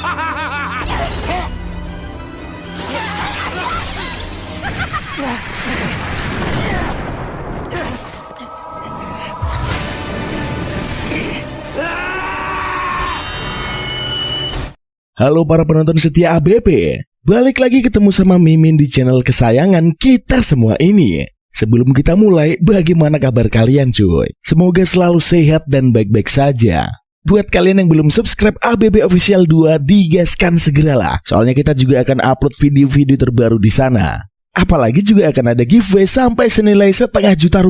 Halo para penonton setia ABP, balik lagi ketemu sama Mimin di channel kesayangan kita semua ini. Sebelum kita mulai, bagaimana kabar kalian cuy? Semoga selalu sehat dan baik-baik saja. Buat kalian yang belum subscribe ABP Official 2, digaskan segeralah. Soalnya kita juga akan upload video-video terbaru di sana. Apalagi juga akan ada giveaway sampai senilai Rp1,5 juta.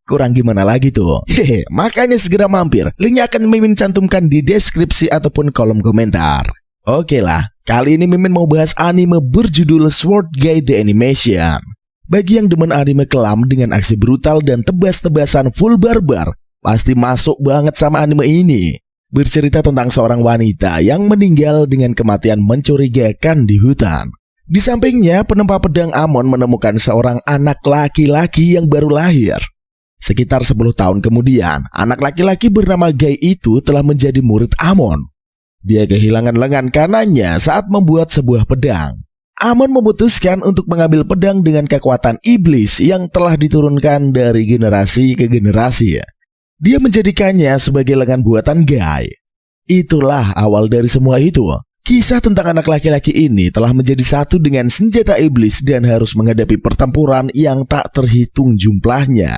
Kurang gimana lagi tuh? Hehe, makanya segera mampir. Linknya akan Mimin cantumkan di deskripsi ataupun kolom komentar. Oke lah, kali ini Mimin mau bahas anime berjudul Sword Guide The Animation. Bagi yang demen anime kelam dengan aksi brutal dan tebas-tebasan full barbar, pasti masuk banget sama anime ini. Bercerita tentang seorang wanita yang meninggal dengan kematian mencurigakan di hutan. Di sampingnya, penempa pedang Amon menemukan seorang anak laki-laki yang baru lahir. Sekitar 10 tahun kemudian, anak laki-laki bernama Gai itu telah menjadi murid Amon. Dia kehilangan lengan kanannya saat membuat sebuah pedang. Amon memutuskan untuk mengambil pedang dengan kekuatan iblis yang telah diturunkan dari generasi ke generasi. Dia menjadikannya sebagai lengan buatan Gai. Itulah awal dari semua itu. Kisah tentang anak laki-laki ini telah menjadi satu dengan senjata iblis dan harus menghadapi pertempuran yang tak terhitung jumlahnya.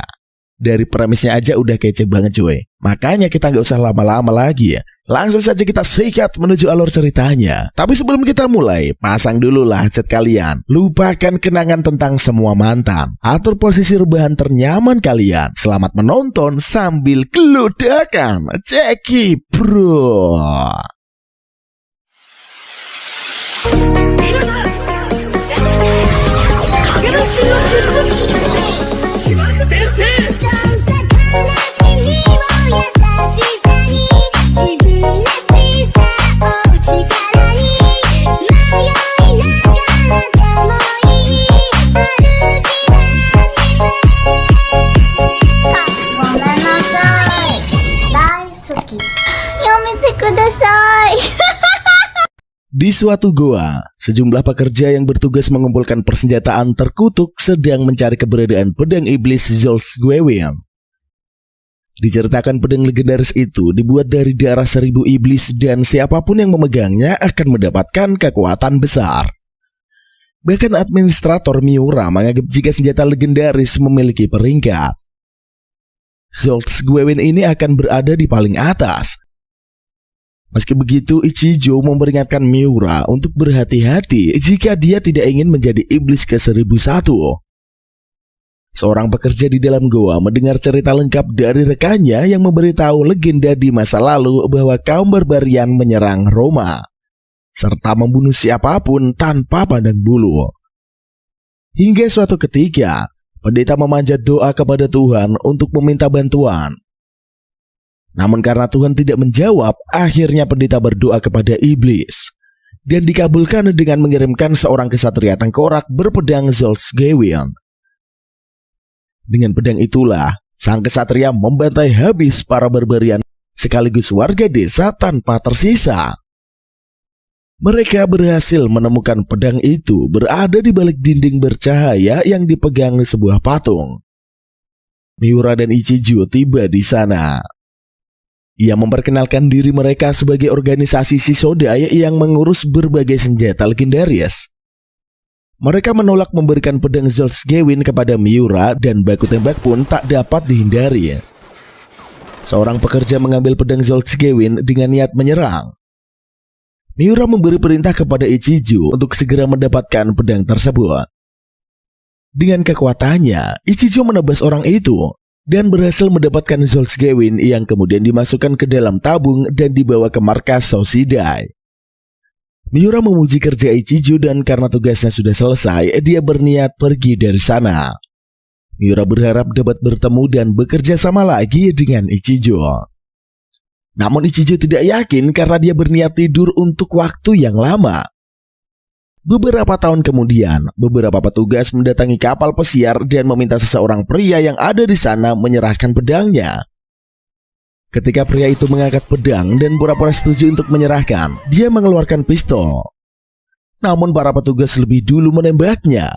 Dari premisnya aja udah kece banget cuy. Makanya kita nggak usah lama-lama lagi ya. Langsung saja kita sikat menuju alur ceritanya. Tapi sebelum kita mulai, pasang dulu lah headset kalian. Lupakan kenangan tentang semua mantan. Atur posisi rebahan ternyaman kalian. Selamat menonton sambil geludakan. Ceki bro. Di suatu goa, sejumlah pekerja yang bertugas mengumpulkan persenjataan terkutuk sedang mencari keberadaan pedang iblis Zolt'Gwewin. Diceritakan pedang legendaris itu dibuat dari darah 1000 iblis dan siapapun yang memegangnya akan mendapatkan kekuatan besar. Bahkan administrator Miura menganggap jika senjata legendaris memiliki peringkat, Zolt'Gwewin ini akan berada di paling atas. Meski begitu, Ichijo memperingatkan Miura untuk berhati-hati jika dia tidak ingin menjadi iblis ke-1001. Seorang pekerja di dalam goa mendengar cerita lengkap dari rekannya yang memberitahu legenda di masa lalu bahwa kaum barbarian menyerang Roma, serta membunuh siapapun tanpa pandang bulu. Hingga suatu ketika, pendeta memanjat doa kepada Tuhan untuk meminta bantuan. Namun karena Tuhan tidak menjawab, akhirnya pendeta berdoa kepada iblis. Dan dikabulkan dengan mengirimkan seorang kesatria tengkorak berpedang Zolt'Gwewin. Dengan pedang itulah, sang kesatria membantai habis para barbarian sekaligus warga desa tanpa tersisa. Mereka berhasil menemukan pedang itu berada di balik dinding bercahaya yang dipegang sebuah patung. Miura dan Ichijo tiba di sana. Ia memperkenalkan diri mereka sebagai organisasi Shishodai yang mengurus berbagai senjata legendaris. Mereka menolak memberikan pedang Zolt'Gwewin kepada Miura dan baku tembak pun tak dapat dihindari. Seorang pekerja mengambil pedang Zolt'Gwewin dengan niat menyerang. Miura memberi perintah kepada Ichijo untuk segera mendapatkan pedang tersebut. Dengan kekuatannya, Ichijo menebas orang itu dan berhasil mendapatkan Zolt'Gwewin yang kemudian dimasukkan ke dalam tabung dan dibawa ke markas Shishidai. Miura memuji kerja Ichijo dan karena tugasnya sudah selesai, dia berniat pergi dari sana. Miura berharap dapat bertemu dan bekerja sama lagi dengan Ichijo. Namun Ichijo tidak yakin karena dia berniat tidur untuk waktu yang lama. Beberapa tahun kemudian, beberapa petugas mendatangi kapal pesiar dan meminta seseorang pria yang ada di sana menyerahkan pedangnya. Ketika pria itu mengangkat pedang dan pura-pura setuju untuk menyerahkan, dia mengeluarkan pistol. Namun para petugas lebih dulu menembaknya.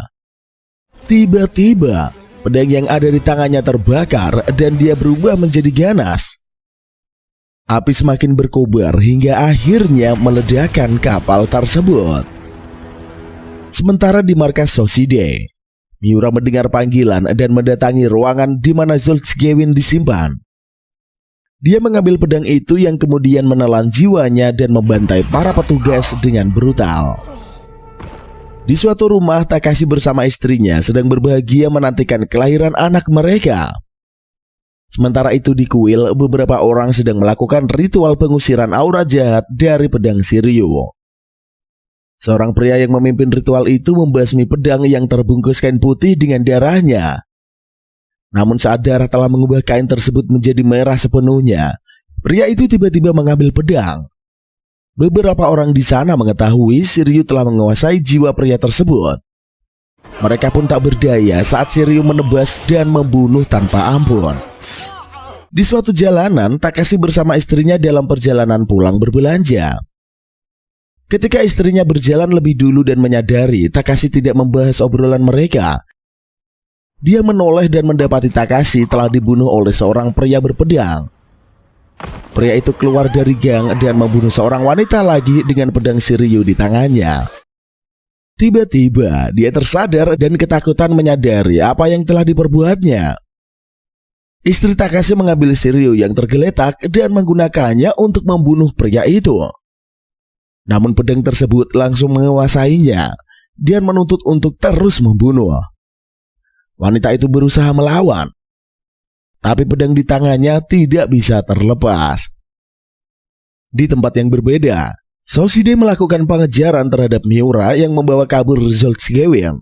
Tiba-tiba, pedang yang ada di tangannya terbakar dan dia berubah menjadi ganas. Api semakin berkobar hingga akhirnya meledakkan kapal tersebut. Sementara di markas Soside, Miura mendengar panggilan dan mendatangi ruangan di mana Zoltgewin disimpan. Dia mengambil pedang itu yang kemudian menelan jiwanya dan membantai para petugas dengan brutal. Di suatu rumah, Takashi bersama istrinya sedang berbahagia menantikan kelahiran anak mereka. Sementara itu di kuil, beberapa orang sedang melakukan ritual pengusiran aura jahat dari pedang Shiryu. Seorang pria yang memimpin ritual itu membasmi pedang yang terbungkus kain putih dengan darahnya. Namun saat darah telah mengubah kain tersebut menjadi merah sepenuhnya, pria itu tiba-tiba mengambil pedang. Beberapa orang di sana mengetahui Shiryu telah menguasai jiwa pria tersebut. Mereka pun tak berdaya saat Shiryu menebas dan membunuh tanpa ampun. Di suatu jalanan, Takashi bersama istrinya dalam perjalanan pulang berbelanja. Ketika istrinya berjalan lebih dulu dan menyadari Takashi tidak membahas obrolan mereka, dia menoleh dan mendapati Takashi telah dibunuh oleh seorang pria berpedang. Pria itu keluar dari gang dan membunuh seorang wanita lagi dengan pedang Shiryu di tangannya. Tiba-tiba dia tersadar dan ketakutan menyadari apa yang telah diperbuatnya. Istri Takashi mengambil Shiryu yang tergeletak dan menggunakannya untuk membunuh pria itu. Namun pedang tersebut langsung menguasainya dan menuntut untuk terus membunuh. Wanita itu berusaha melawan, tapi pedang di tangannya tidak bisa terlepas. Di tempat yang berbeda, Soside melakukan pengejaran terhadap Miura yang membawa kabur Zoltgewin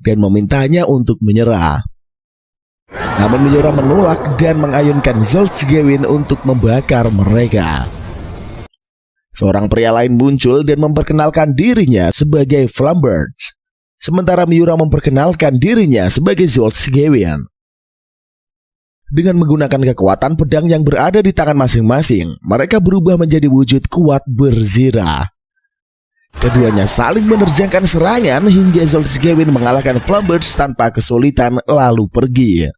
dan memintanya untuk menyerah. Namun Miura menolak dan mengayunkan Zoltgewin untuk membakar mereka. Seorang pria lain muncul dan memperkenalkan dirinya sebagai Flambert. Sementara Miura memperkenalkan dirinya sebagai Zoltgewin. Dengan menggunakan kekuatan pedang yang berada di tangan masing-masing, mereka berubah menjadi wujud kuat berzirah. Keduanya saling menerjangkan serangan hingga Zoltgewin mengalahkan Flambert tanpa kesulitan lalu pergi.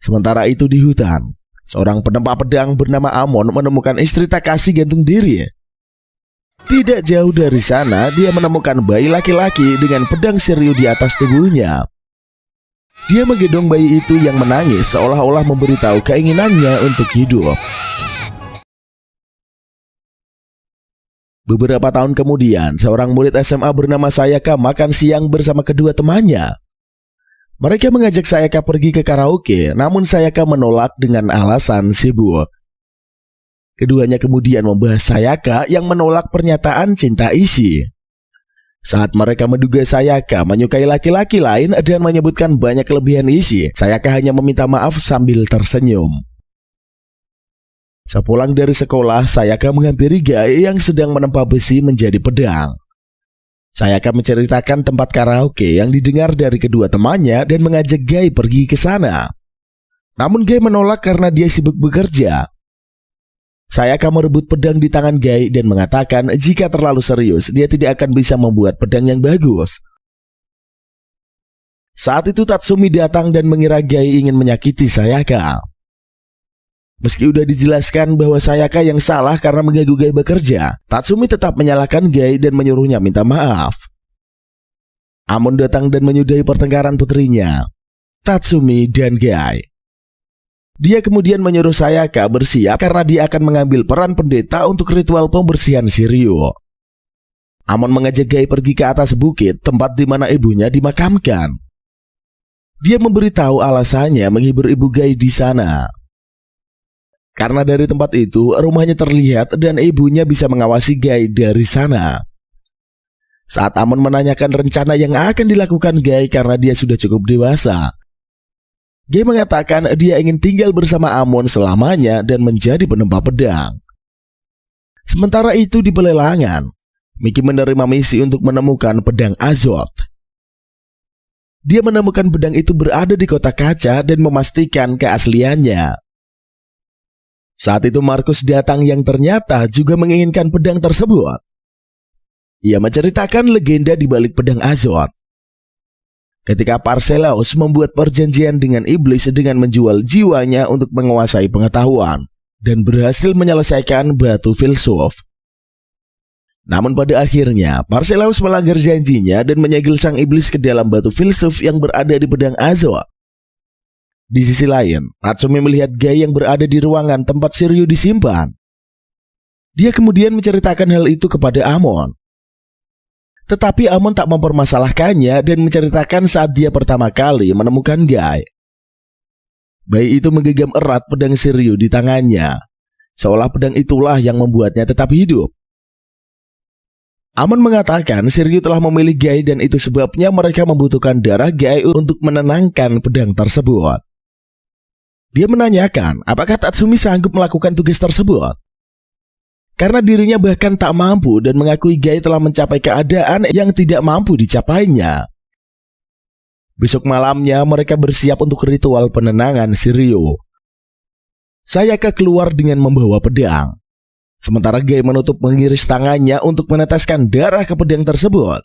Sementara itu di hutan, seorang penempa pedang bernama Amon menemukan istri Takashi gantung diri. Tidak jauh dari sana, dia menemukan bayi laki-laki dengan pedang Shiryu di atas tubuhnya. Dia menggendong bayi itu yang menangis seolah-olah memberitahu keinginannya untuk hidup. Beberapa tahun kemudian, seorang murid SMA bernama Sayaka makan siang bersama kedua temannya. Mereka mengajak Sayaka pergi ke karaoke, namun Sayaka menolak dengan alasan sibuk. Keduanya kemudian membahas Sayaka yang menolak pernyataan cinta Ishii. Saat mereka menduga Sayaka menyukai laki-laki lain dan menyebutkan banyak kelebihan Ishii, Sayaka hanya meminta maaf sambil tersenyum. Sepulang dari sekolah, Sayaka menghampiri Gai yang sedang menempa besi menjadi pedang. Sayaka menceritakan tempat karaoke yang didengar dari kedua temannya dan mengajak Gai pergi ke sana. Namun Gai menolak karena dia sibuk bekerja. Sayaka merebut pedang di tangan Gai dan mengatakan jika terlalu serius, dia tidak akan bisa membuat pedang yang bagus. Saat itu Tatsumi datang dan mengira Gai ingin menyakiti Sayaka. Meski udah dijelaskan bahwa Sayaka yang salah karena mengganggu Gai bekerja, Tatsumi tetap menyalahkan Gai dan menyuruhnya minta maaf. Amon datang dan menyudahi pertengkaran putrinya, Tatsumi dan Gai. Dia kemudian menyuruh Sayaka bersiap karena dia akan mengambil peran pendeta untuk ritual pembersihan Shiryu. Amon mengajak Gai pergi ke atas bukit tempat di mana ibunya dimakamkan. Dia memberitahu alasannya menghibur ibu Gai di sana. Karena dari tempat itu rumahnya terlihat dan ibunya bisa mengawasi Gai dari sana. Saat Amon menanyakan rencana yang akan dilakukan Gai karena dia sudah cukup dewasa, Gai mengatakan dia ingin tinggal bersama Amon selamanya dan menjadi penempa pedang. Sementara itu di pelelangan, Miki menerima misi untuk menemukan pedang Azot. Dia menemukan pedang itu berada di kota kaca dan memastikan keasliannya. Saat itu Markus datang yang ternyata juga menginginkan pedang tersebut. Ia menceritakan legenda di balik pedang Azoth. Ketika Paracelsus membuat perjanjian dengan iblis dengan menjual jiwanya untuk menguasai pengetahuan dan berhasil menyelesaikan batu filsuf. Namun pada akhirnya Paracelsus melanggar janjinya dan menyegel sang iblis ke dalam batu filsuf yang berada di pedang Azoth. Di sisi lain, Tatsumi melihat Guy yang berada di ruangan tempat Shiryu disimpan. Dia kemudian menceritakan hal itu kepada Amon. Tetapi Amon tak mempermasalahkannya dan menceritakan saat dia pertama kali menemukan Guy. Bayi itu menggenggam erat pedang Shiryu di tangannya, seolah pedang itulah yang membuatnya tetap hidup. Amon mengatakan Shiryu telah memilih Guy dan itu sebabnya mereka membutuhkan darah Guy untuk menenangkan pedang tersebut. Dia menanyakan apakah Tatsumi sanggup melakukan tugas tersebut. Karena dirinya bahkan tak mampu dan mengakui Guy telah mencapai keadaan yang tidak mampu dicapainya. Besok malamnya mereka bersiap untuk ritual penenangan Shiryu. Sayaka keluar dengan membawa pedang. Sementara Guy menutup mengiris tangannya untuk meneteskan darah ke pedang tersebut.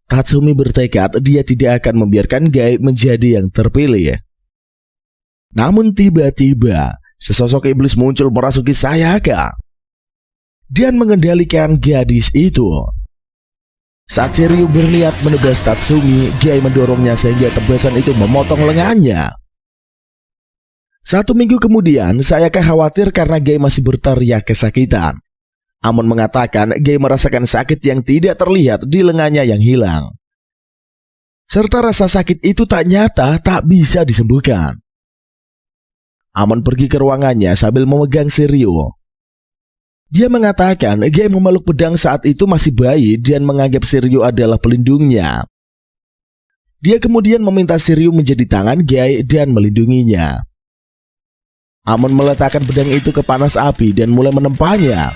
Tatsumi bertekad dia tidak akan membiarkan Guy menjadi yang terpilih. Namun tiba-tiba sesosok iblis muncul merasuki Sayaka dan mengendalikan gadis itu. Saat Shiryu berniat menebas Tatsumi, Guy mendorongnya sehingga tebasan itu memotong lengannya. 1 minggu kemudian, Sayaka khawatir karena Guy masih berteriak kesakitan. Amon mengatakan Guy merasakan sakit yang tidak terlihat di lengannya yang hilang. Serta rasa sakit itu tak nyata, tak bisa disembuhkan. Amon pergi ke ruangannya sambil memegang Shiryu. Dia mengatakan Guy memeluk pedang saat itu masih bayi dan menganggap Shiryu adalah pelindungnya. Dia kemudian meminta Shiryu menjadi tangan Guy dan melindunginya. Amon meletakkan pedang itu ke panas api dan mulai menempahnya.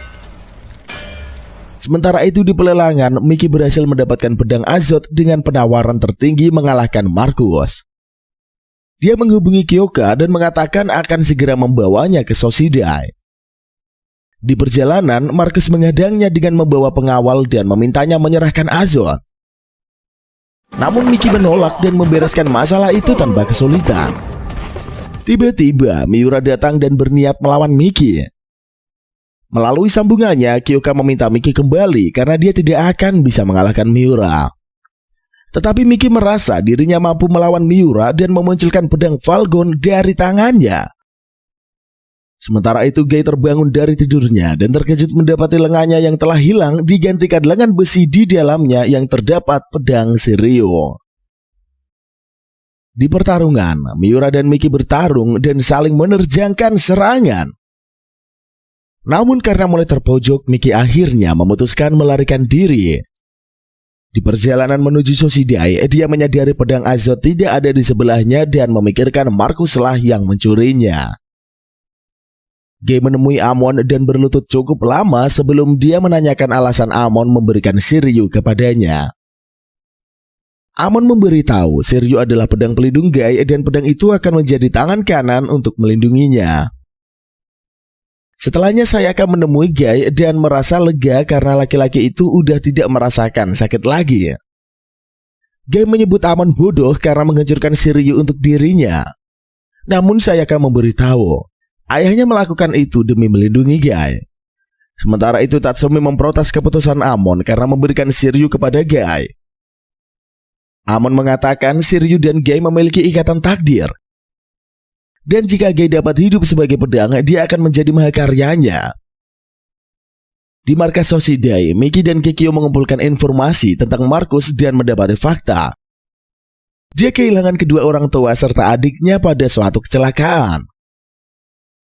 Sementara itu di pelelangan, Miki berhasil mendapatkan pedang Azoth dengan penawaran tertinggi mengalahkan Markus. Dia menghubungi Kyoka dan mengatakan akan segera membawanya ke Soshidai. Di perjalanan, Markus menghadangnya dengan membawa pengawal dan memintanya menyerahkan Azoth. Namun Miki menolak dan membereskan masalah itu tanpa kesulitan. Tiba-tiba Miura datang dan berniat melawan Miki. Melalui sambungannya, Kyoka meminta Miki kembali karena dia tidak akan bisa mengalahkan Miura. Tetapi Miki merasa dirinya mampu melawan Miura dan memunculkan pedang Falgon dari tangannya. Sementara itu Guy terbangun dari tidurnya dan terkejut mendapati lengannya yang telah hilang digantikan lengan besi di dalamnya yang terdapat pedang Shiryu. Di pertarungan, Miura dan Miki bertarung dan saling menerjangkan serangan. Namun karena mulai terpojok, Miki akhirnya memutuskan melarikan diri. Di perjalanan menuju Soshidai, dia menyadari pedang Azoth tidak ada di sebelahnya dan memikirkan Markus lah yang mencurinya. Guy menemui Amon dan berlutut cukup lama sebelum dia menanyakan alasan Amon memberikan Shiryu kepadanya. Amon memberitahu Shiryu adalah pedang pelindung Guy dan pedang itu akan menjadi tangan kanan untuk melindunginya. Setelahnya Sayaka menemui Guy dan merasa lega karena laki-laki itu udah tidak merasakan sakit lagi. Guy menyebut Amon bodoh karena menghancurkan Shiryu untuk dirinya. Namun Sayaka memberitahu ayahnya melakukan itu demi melindungi Guy. Sementara itu Tatsumi memprotes keputusan Amon karena memberikan Shiryu kepada Guy. Amon mengatakan Shiryu dan Guy memiliki ikatan takdir. Dan jika Guy dapat hidup sebagai pedang, dia akan menjadi mahakaryanya. Di markas Soshidai, Miki dan Kikyo mengumpulkan informasi tentang Markus dan mendapati fakta. Dia kehilangan kedua orang tua serta adiknya pada suatu kecelakaan.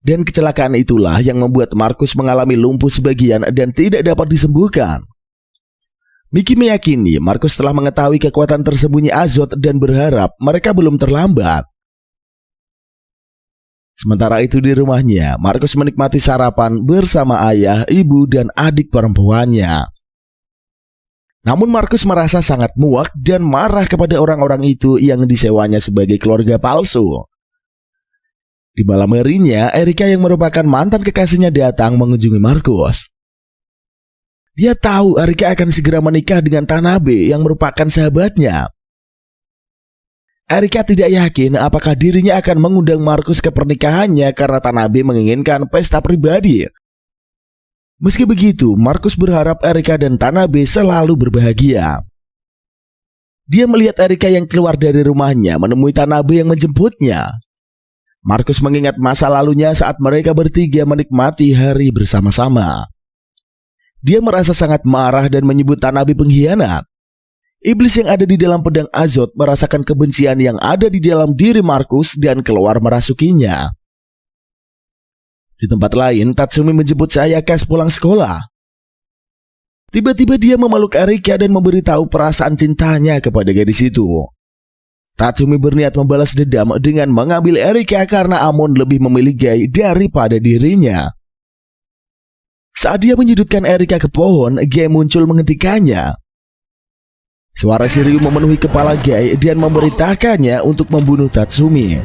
Dan kecelakaan itulah yang membuat Markus mengalami lumpuh sebagian dan tidak dapat disembuhkan. Miki meyakini Markus telah mengetahui kekuatan tersembunyi Azoth dan berharap mereka belum terlambat. Sementara itu di rumahnya, Markus menikmati sarapan bersama ayah, ibu, dan adik perempuannya. Namun Markus merasa sangat muak dan marah kepada orang-orang itu yang disewanya sebagai keluarga palsu. Di malam harinya, Erika yang merupakan mantan kekasihnya datang mengunjungi Markus. Dia tahu Erika akan segera menikah dengan Tanabe yang merupakan sahabatnya. Erika tidak yakin apakah dirinya akan mengundang Markus ke pernikahannya karena Tanabe menginginkan pesta pribadi. Meski begitu, Markus berharap Erika dan Tanabe selalu berbahagia. Dia melihat Erika yang keluar dari rumahnya menemui Tanabe yang menjemputnya. Markus mengingat masa lalunya saat mereka bertiga menikmati hari bersama-sama. Dia merasa sangat marah dan menyebut Tanabe pengkhianat. Iblis yang ada di dalam pedang Azot merasakan kebencian yang ada di dalam diri Markus dan keluar merasukinya. Di tempat lain, Tatsumi menjemput Sayaka pulang sekolah. Tiba-tiba dia memeluk Erika dan memberitahu perasaan cintanya kepada gadis itu. Tatsumi berniat membalas dendam dengan mengambil Erika karena Amon lebih memilih Gai daripada dirinya. Saat dia menyudutkan Erika ke pohon, Gai muncul menghentikannya. Suara Shiryu memenuhi kepala Gai dan memerintahkannya untuk membunuh Tatsumi.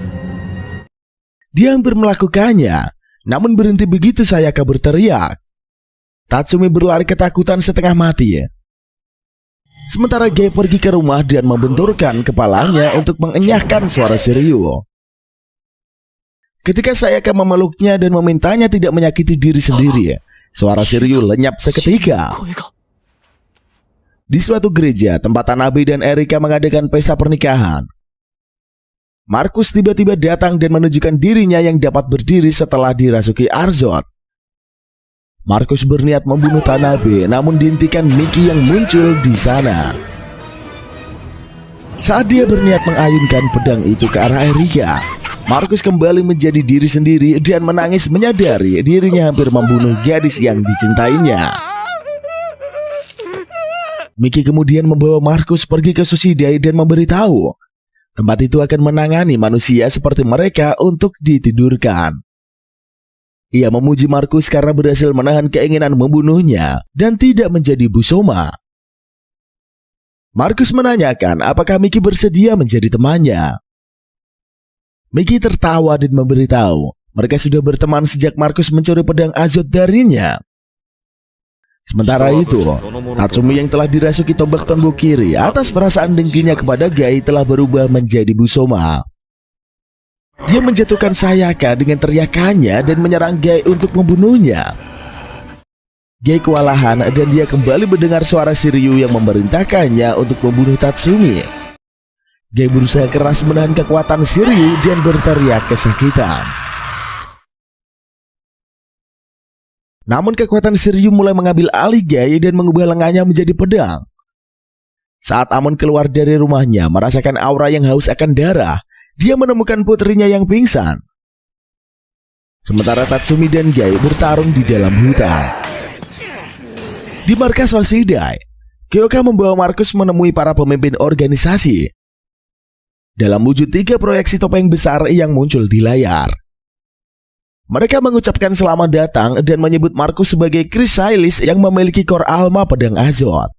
Dia hampir melakukannya, namun berhenti begitu Sayaka berteriak. Tatsumi berlari ketakutan setengah mati. Sementara Gai pergi ke rumah dan membenturkan kepalanya untuk mengenyahkan suara Shiryu. Ketika Sayaka memeluknya dan memintanya tidak menyakiti diri sendiri, suara Shiryu lenyap seketika. Di suatu gereja, tempat Tanabe dan Erika mengadakan pesta pernikahan. Markus tiba-tiba datang dan menunjukkan dirinya yang dapat berdiri setelah dirasuki Arzot. Markus berniat membunuh Tanabe, namun dihentikan Miki yang muncul di sana. Saat dia berniat mengayunkan pedang itu ke arah Erika, Markus kembali menjadi diri sendiri dan menangis menyadari dirinya hampir membunuh gadis yang dicintainya. Miki kemudian membawa Markus pergi ke Sushidai dan memberitahu tempat itu akan menangani manusia seperti mereka untuk ditidurkan. Ia memuji Markus karena berhasil menahan keinginan membunuhnya dan tidak menjadi busoma. Markus menanyakan apakah Miki bersedia menjadi temannya. Miki tertawa dan memberitahu mereka sudah berteman sejak Markus mencuri pedang Azot darinya. Sementara itu, Tatsumi yang telah dirasuki tombak tombok kiri atas perasaan dengkinya kepada Gai telah berubah menjadi busoma. Dia menjatuhkan Sayaka dengan teriakannya dan menyerang Gai untuk membunuhnya. Gai kewalahan dan dia kembali mendengar suara Shiryu yang memerintahkannya untuk membunuh Tatsumi. Gai berusaha keras menahan kekuatan Shiryu dan berteriak kesakitan. Namun kekuatan Shiryu mulai mengambil alih Gai dan mengubah lengannya menjadi pedang. Saat Amon keluar dari rumahnya merasakan aura yang haus akan darah, dia menemukan putrinya yang pingsan. Sementara Tatsumi dan Gai bertarung di dalam hutan. Di markas Hoshidai, Kyoka membawa Markus menemui para pemimpin organisasi dalam wujud 3 proyeksi topeng besar yang muncul di layar. Mereka mengucapkan selamat datang dan menyebut Markus sebagai Chrysalis yang memiliki kor alma pedang Azot.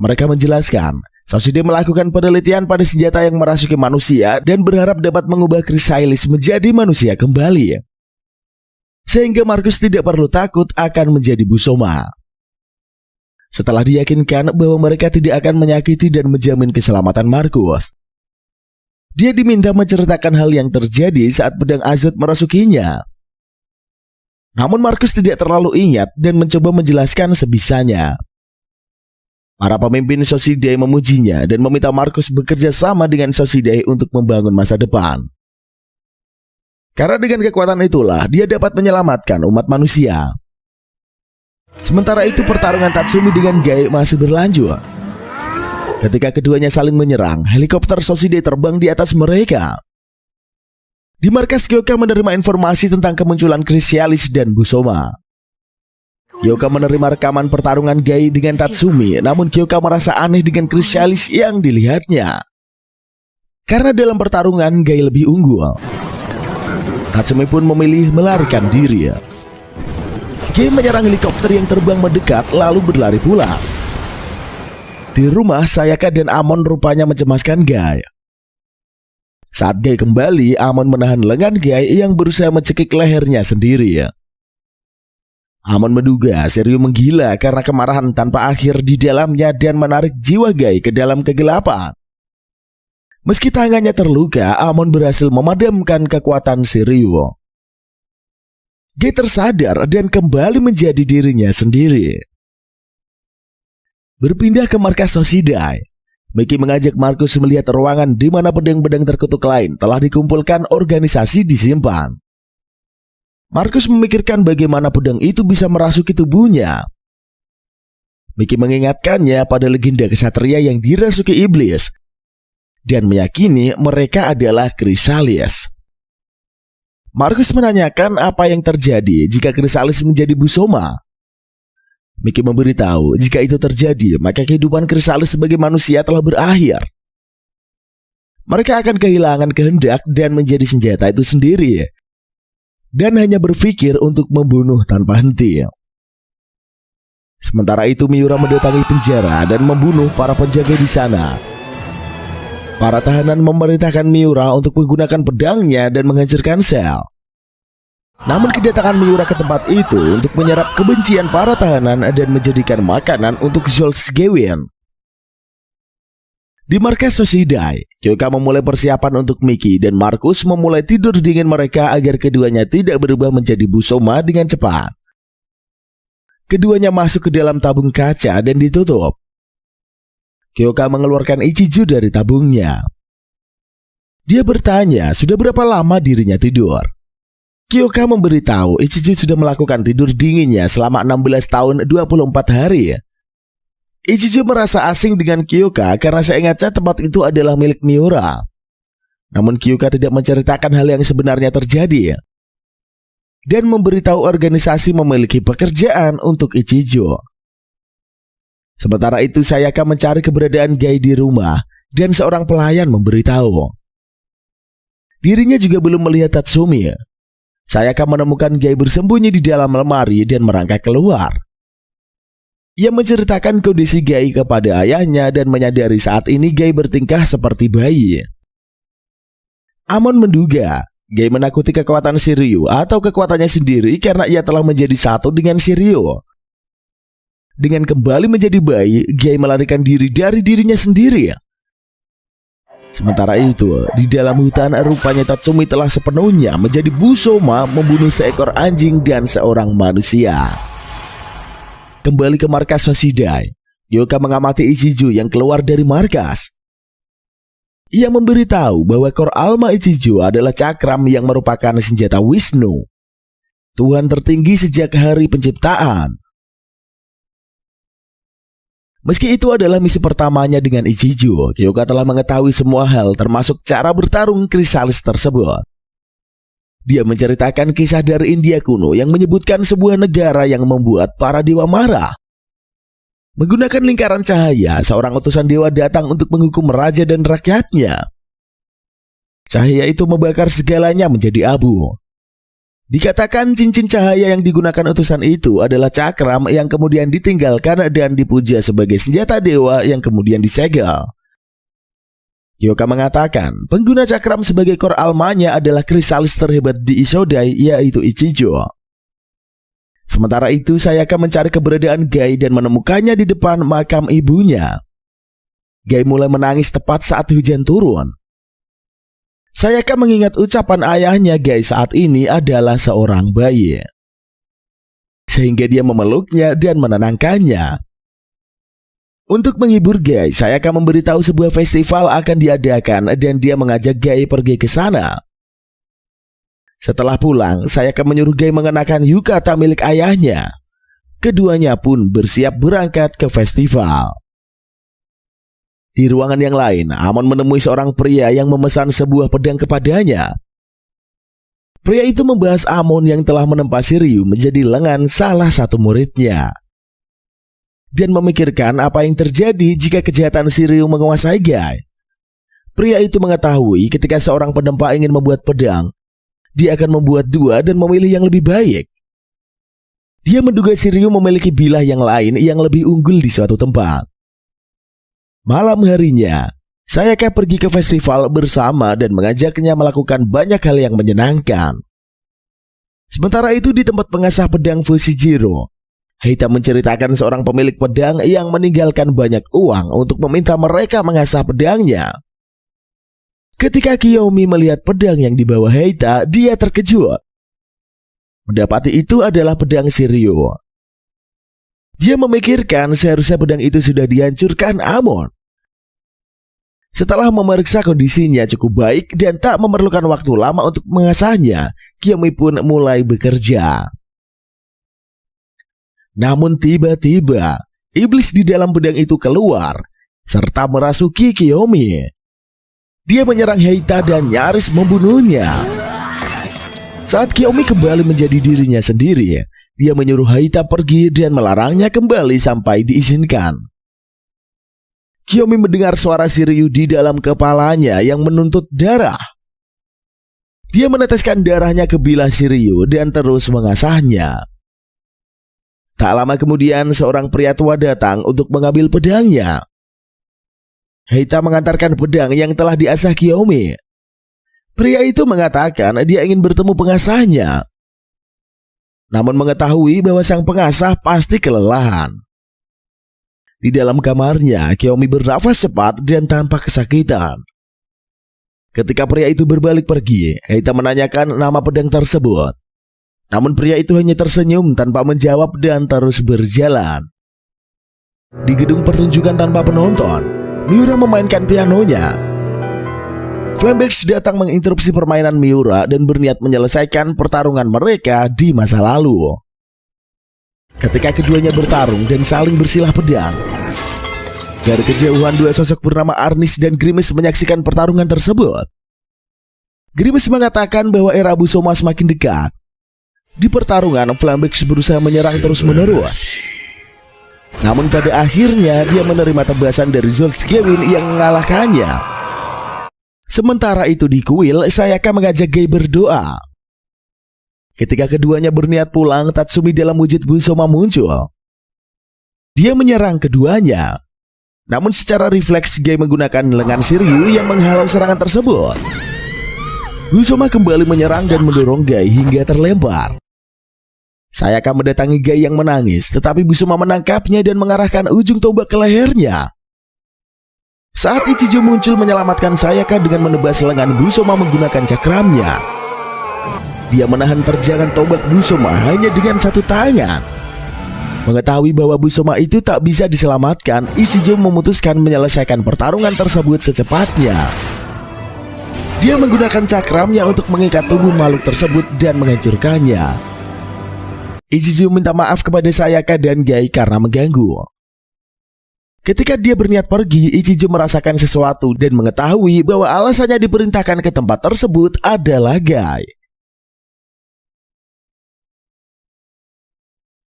Mereka menjelaskan, Soshide melakukan penelitian pada senjata yang merasuki manusia dan berharap dapat mengubah Chrysalis menjadi manusia kembali. Sehingga Markus tidak perlu takut akan menjadi busoma. Setelah diyakinkan bahwa mereka tidak akan menyakiti dan menjamin keselamatan Markus, dia diminta menceritakan hal yang terjadi saat pedang Azot merasukinya. Namun Markus tidak terlalu ingat dan mencoba menjelaskan sebisanya. Para pemimpin Soshidai memujinya dan meminta Markus bekerja sama dengan Soshidai untuk membangun masa depan. Karena dengan kekuatan itulah dia dapat menyelamatkan umat manusia. Sementara itu pertarungan Tatsumi dengan Gai masih berlanjut. Ketika keduanya saling menyerang, helikopter Soshide terbang di atas mereka. Di markas Kyoka menerima informasi tentang kemunculan Chrysalis dan Busoma. Kyoka menerima rekaman pertarungan Gai dengan Tatsumi, namun Kyoka merasa aneh dengan Chrysalis yang dilihatnya. Karena dalam pertarungan Gai lebih unggul. Tatsumi pun memilih melarikan diri. Gai menyerang helikopter yang terbang mendekat lalu berlari pulang. Di rumah, Sayaka dan Amon rupanya mencemaskan Gai. Saat Guy kembali, Amon menahan lengan Guy yang berusaha mencekik lehernya sendiri. Amon menduga Shiryu menggila karena kemarahan tanpa akhir di dalamnya dan menarik jiwa Guy ke dalam kegelapan. Meski tangannya terluka, Amon berhasil memadamkan kekuatan Shiryu. Guy tersadar dan kembali menjadi dirinya sendiri. Berpindah ke markas Hoshidai, Miki mengajak Markus melihat ruangan di mana pedang-pedang terkutuk lain telah dikumpulkan organisasi disimpan. Markus memikirkan bagaimana pedang itu bisa merasuki tubuhnya. Miki mengingatkannya pada legenda kesatria yang dirasuki iblis dan meyakini mereka adalah Chrysalis. Markus menanyakan apa yang terjadi jika Chrysalis menjadi Busoma. Miki memberitahu jika itu terjadi, maka kehidupan Chrysalis sebagai manusia telah berakhir. Mereka akan kehilangan kehendak dan menjadi senjata itu sendiri, dan hanya berpikir untuk membunuh tanpa henti. Sementara itu Miura mendatangi penjara dan membunuh para penjaga di sana. Para tahanan memerintahkan Miura untuk menggunakan pedangnya dan menghancurkan sel. Namun kedatangan Miura ke tempat itu untuk menyerap kebencian para tahanan dan menjadikan makanan untuk Zoltz Gewin. Di markas Hoshidai, Kyoka memulai persiapan untuk Miki dan Markus memulai tidur dingin mereka agar keduanya tidak berubah menjadi Busoma dengan cepat. Keduanya masuk ke dalam tabung kaca dan ditutup. Kyoka mengeluarkan Ichijo dari tabungnya. Dia bertanya sudah berapa lama dirinya tidur. Kyoka memberitahu Ichijo sudah melakukan tidur dinginnya selama 16 tahun 24 hari. Ichijo merasa asing dengan Kyoka karena seingatnya tempat itu adalah milik Miura. Namun Kyoka tidak menceritakan hal yang sebenarnya terjadi dan memberitahu organisasi memiliki pekerjaan untuk Ichijo. Sementara itu Sayaka mencari keberadaan Guy di rumah dan seorang pelayan memberitahu dirinya juga belum melihat Tatsumi. Sayaka menemukan Guy bersembunyi di dalam lemari dan merangkak keluar. Ia menceritakan kondisi Guy kepada ayahnya dan menyadari saat ini Guy bertingkah seperti bayi. Amon menduga Guy menakuti kekuatan Shiryu atau kekuatannya sendiri karena ia telah menjadi satu dengan Shiryu. Dengan kembali menjadi bayi, Guy melarikan diri dari dirinya sendiri. Sementara itu, di dalam hutan rupanya Tatsumi telah sepenuhnya menjadi Busoma membunuh seekor anjing dan seorang manusia. Kembali ke markas Hoshidai, Kyoka mengamati Ichijo yang keluar dari markas. Ia memberitahu bahwa Kor Alma Ichijo adalah cakram yang merupakan senjata Wisnu, Tuhan tertinggi sejak hari penciptaan. Meski itu adalah misi pertamanya dengan Ichijo, Kyoka telah mengetahui semua hal termasuk cara bertarung Chrysalis tersebut. Dia menceritakan kisah dari India kuno yang menyebutkan sebuah negara yang membuat para dewa marah. Menggunakan lingkaran cahaya, seorang utusan dewa datang untuk menghukum raja dan rakyatnya. Cahaya itu membakar segalanya menjadi abu. Dikatakan cincin cahaya yang digunakan utusan itu adalah cakram yang kemudian ditinggalkan dan dipuja sebagai senjata dewa yang kemudian disegel. Kyoka mengatakan pengguna cakram sebagai Kor Almanya adalah Chrysalis terhebat di Isodai, yaitu Ichijo. Sementara itu Sayaka mencari keberadaan Guy dan menemukannya di depan makam ibunya. Guy mulai menangis tepat saat hujan turun. Sayaka mengingat ucapan ayahnya Guy saat ini adalah seorang bayi, sehingga dia memeluknya dan menenangkannya. Untuk menghibur Guy, Sayaka memberitahu sebuah festival akan diadakan dan dia mengajak Guy pergi ke sana. Setelah pulang, Sayaka menyuruh Guy mengenakan yukata milik ayahnya. Keduanya pun bersiap berangkat ke festival. Di ruangan yang lain, Amon menemui seorang pria yang memesan sebuah pedang kepadanya. Pria itu membahas Amon yang telah menempa Shiryu menjadi lengan salah satu muridnya, dan memikirkan apa yang terjadi jika kejahatan Shiryu menguasai Guy. Pria itu mengetahui ketika seorang penempa ingin membuat pedang, dia akan membuat dua dan memilih yang lebih baik. Dia menduga Shiryu memiliki bilah yang lain yang lebih unggul di suatu tempat. Malam harinya, Sayaka pergi ke festival bersama dan mengajaknya melakukan banyak hal yang menyenangkan. Sementara itu di tempat pengasah pedang Fushijiro, Heita menceritakan seorang pemilik pedang yang meninggalkan banyak uang untuk meminta mereka mengasah pedangnya. Ketika Kiyomi melihat pedang yang dibawa Heita, dia terkejut. Mendapati itu adalah pedang Shiryu. Dia memikirkan seharusnya pedang itu sudah dihancurkan Amon. Setelah memeriksa kondisinya cukup baik dan tak memerlukan waktu lama untuk mengasahnya, Kiyomi pun mulai bekerja. Namun tiba-tiba, iblis di dalam pedang itu keluar, serta merasuki Kiyomi. Dia menyerang Heita dan nyaris membunuhnya. Saat Kiyomi kembali menjadi dirinya sendiri, dia menyuruh Heita pergi dan melarangnya kembali sampai diizinkan. Kiyomi mendengar suara Shiryu di dalam kepalanya yang menuntut darah. Dia meneteskan darahnya ke bilah Shiryu dan terus mengasahnya. Tak lama kemudian seorang pria tua datang untuk mengambil pedangnya. Heita mengantarkan pedang yang telah diasah Kiyomi. Pria itu mengatakan dia ingin bertemu pengasahnya. Namun mengetahui bahwa sang pengasah pasti kelelahan. Di dalam kamarnya, Kiyomi bernafas cepat dan tanpa kesakitan. Ketika pria itu berbalik pergi, Heita menanyakan nama pedang tersebut. Namun pria itu hanya tersenyum tanpa menjawab dan terus berjalan. Di gedung pertunjukan tanpa penonton, Miura memainkan pianonya. Flamberge datang menginterupsi permainan Miura dan berniat menyelesaikan pertarungan mereka di masa lalu. Ketika keduanya bertarung dan saling bersilah pedang, dari kejauhan dua sosok bernama Arnis dan Grimes menyaksikan pertarungan tersebut. Grimes mengatakan bahwa era Busoma semakin dekat. Di pertarungan, Flamberge berusaha menyerang terus-menerus. Namun pada akhirnya dia menerima tebasan dari Zoltgewin yang mengalahkannya. Sementara itu di kuil, Sayaka mengajak Gai berdoa. Ketika keduanya berniat pulang, Tatsumi dalam wujud Busoma muncul. Dia menyerang keduanya. Namun secara refleks Gai menggunakan lengan Shiryu yang menghalau serangan tersebut. Busoma kembali menyerang dan mendorong Gai hingga terlempar. Sayaka mendatangi Gai yang menangis, tetapi Busoma menangkapnya dan mengarahkan ujung tombak ke lehernya. Saat Ichijo muncul menyelamatkan Sayaka dengan menebas lengan Busoma menggunakan cakramnya. Dia menahan terjangan tombak Busoma hanya dengan satu tangan. Mengetahui bahwa Busoma itu tak bisa diselamatkan, Ichijo memutuskan menyelesaikan pertarungan tersebut secepatnya. Dia menggunakan cakramnya untuk mengikat tubuh makhluk tersebut dan menghancurkannya. Ichijo minta maaf kepada Sayaka dan Gai karena mengganggu. Ketika dia berniat pergi, Ichijo merasakan sesuatu dan mengetahui bahwa alasannya diperintahkan ke tempat tersebut adalah Gai.